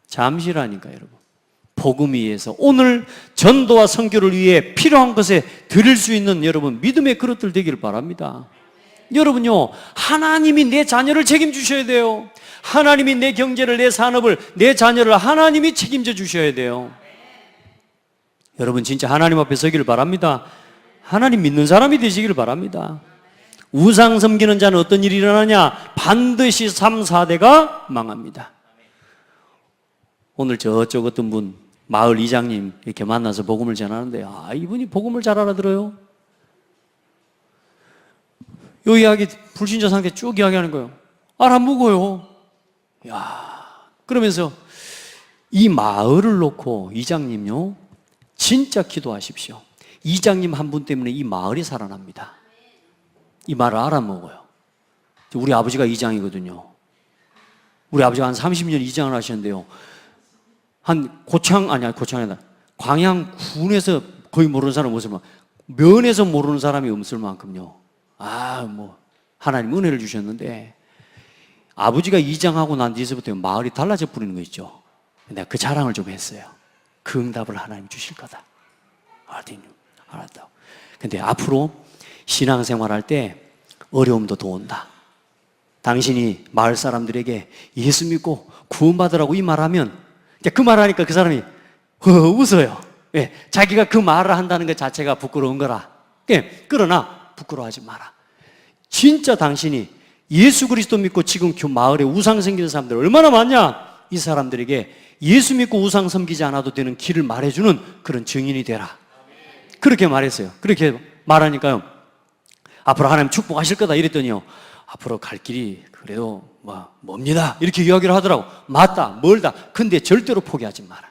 잠시라니까 여러분. 복음 위에서 오늘 전도와 선교를 위해 필요한 것에 드릴 수 있는 여러분 믿음의 그릇들 되기를 바랍니다. 여러분요 하나님이 내 자녀를 책임주셔야 돼요. 하나님이 내 경제를, 내 산업을, 내 자녀를 하나님이 책임져 주셔야 돼요. 여러분 진짜 하나님 앞에 서기를 바랍니다. 하나님 믿는 사람이 되시기를 바랍니다. 우상 섬기는 자는 어떤 일이 일어나냐? 반드시 3, 4대가 망합니다. 오늘 저쪽 어떤 분 마을 이장님 이렇게 만나서 복음을 전하는데 이분이 복음을 잘 알아들어요. 요 이야기 불신자 상태 쭉 이야기하는 거예요. 알아먹어요. 야, 그러면서 이 마을을 놓고 이장님요 진짜 기도하십시오. 이장님 한 분 때문에 이 마을이 살아납니다. 이 말을 알아먹어요. 우리 아버지가 이장이거든요. 우리 아버지가 한 30년 이장을 하셨는데요. 광양군에서 거의 모르는 사람 없을 만큼, 면에서 모르는 사람이 없을 만큼요. 하나님 은혜를 주셨는데, 아버지가 이장하고 난 뒤에서부터 마을이 달라져 버리는 거 있죠. 내가 그 자랑을 좀 했어요. 그 응답을 하나님 주실 거다. 알았다고. 근데 앞으로 신앙생활 할 때 어려움도 도온다. 당신이 마을 사람들에게 예수 믿고 구원받으라고 이 말하면 그 말하니까 그 사람이 웃어요. 예, 자기가 그 말을 한다는 것 자체가 부끄러운 거라. 예, 그러나 부끄러워하지 마라. 진짜 당신이 예수 그리스도 믿고 지금 마을에 우상 섬기는 사람들 얼마나 많냐? 이 사람들에게 예수 믿고 우상 섬기지 않아도 되는 길을 말해주는 그런 증인이 되라. 그렇게 말했어요. 그렇게 말하니까요, 앞으로 하나님 축복하실 거다 이랬더니요, 앞으로 갈 길이 그래도 멉니다 이렇게 이야기를 하더라고. 맞다, 멀다. 근데 절대로 포기하지 마라.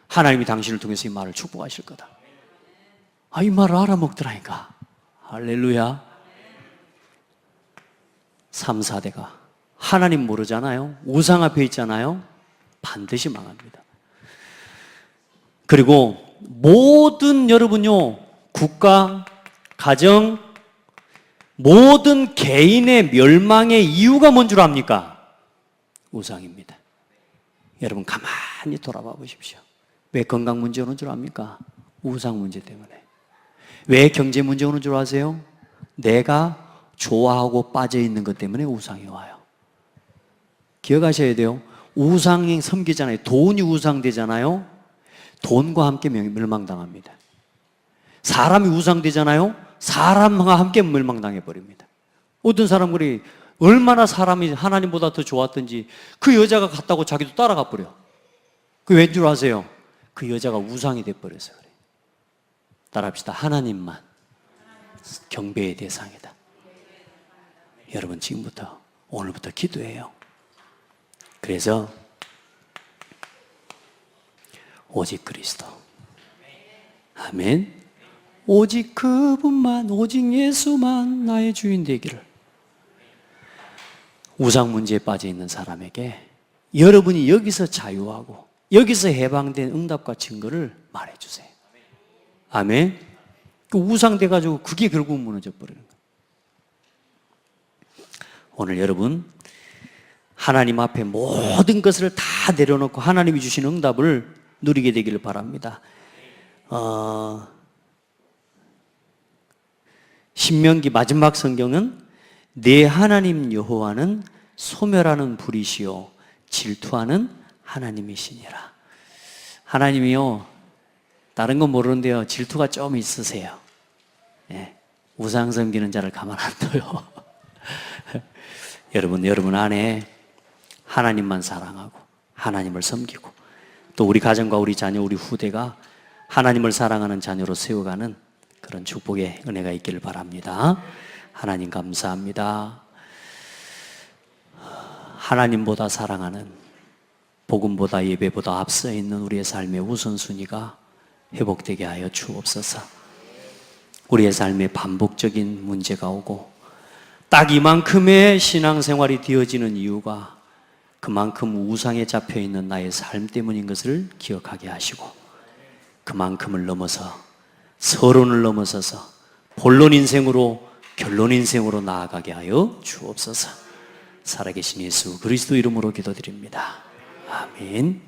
하나님이 당신을 통해서 이 말을 축복하실 거다. 이 말을 알아먹더라니까. 할렐루야. 3, 4대가 하나님 모르잖아요. 우상 앞에 있잖아요. 반드시 망합니다. 그리고 모든 여러분요, 국가, 가정, 모든 개인의 멸망의 이유가 뭔 줄 압니까? 우상입니다. 여러분 가만히 돌아봐 보십시오. 왜 건강 문제 오는 줄 압니까? 우상 문제 때문에. 왜 경제 문제 오는 줄 아세요? 내가 좋아하고 빠져 있는 것 때문에 우상이 와요. 기억하셔야 돼요. 우상이 섬기잖아요. 돈이 우상되잖아요. 돈과 함께 멸망당합니다. 사람이 우상되잖아요. 사람과 함께 멸망당해 버립니다. 어떤 사람들이 얼마나 사람이 하나님보다 더 좋았던지 그 여자가 갔다고 자기도 따라가 버려. 그 왠 줄 아세요? 그 여자가 우상이 돼 버려서 그래요. 따라합시다. 하나님만 경배의 대상이다. 여러분 지금부터 오늘부터 기도해요. 그래서 오직 그리스도, 아멘. 오직 그분만, 오직 예수만 나의 주인 되기를. 우상 문제에 빠져 있는 사람에게 여러분이 여기서 자유하고 여기서 해방된 응답과 증거를 말해주세요. 아멘. 그 우상 돼가지고 그게 결국 무너져 버리는 거예요. 오늘 여러분 하나님 앞에 모든 것을 다 내려놓고 하나님이 주신 응답을 누리게 되기를 바랍니다. 신명기 마지막 성경은 내 하나님 여호와는 소멸하는 불이시요 질투하는 하나님이시니라. 하나님이요, 다른 건 모르는데요, 질투가 좀 있으세요. 예, 우상 섬기는 자를 가만 안 둬요. 여러분 안에 하나님만 사랑하고 하나님을 섬기고 또 우리 가정과 우리 자녀, 우리 후대가 하나님을 사랑하는 자녀로 세워가는 그런 축복의 은혜가 있기를 바랍니다. 하나님 감사합니다. 하나님보다 사랑하는, 복음보다 예배보다 앞서 있는 우리의 삶의 우선순위가 회복되게 하여 주옵소서. 우리의 삶에 반복적인 문제가 오고 딱 이만큼의 신앙생활이 되어지는 이유가 그만큼 우상에 잡혀있는 나의 삶 때문인 것을 기억하게 하시고 그만큼을 넘어서 서론을 넘어서서 본론 인생으로 결론 인생으로 나아가게 하여 주옵소서. 살아계신 예수 그리스도 이름으로 기도드립니다. 아멘.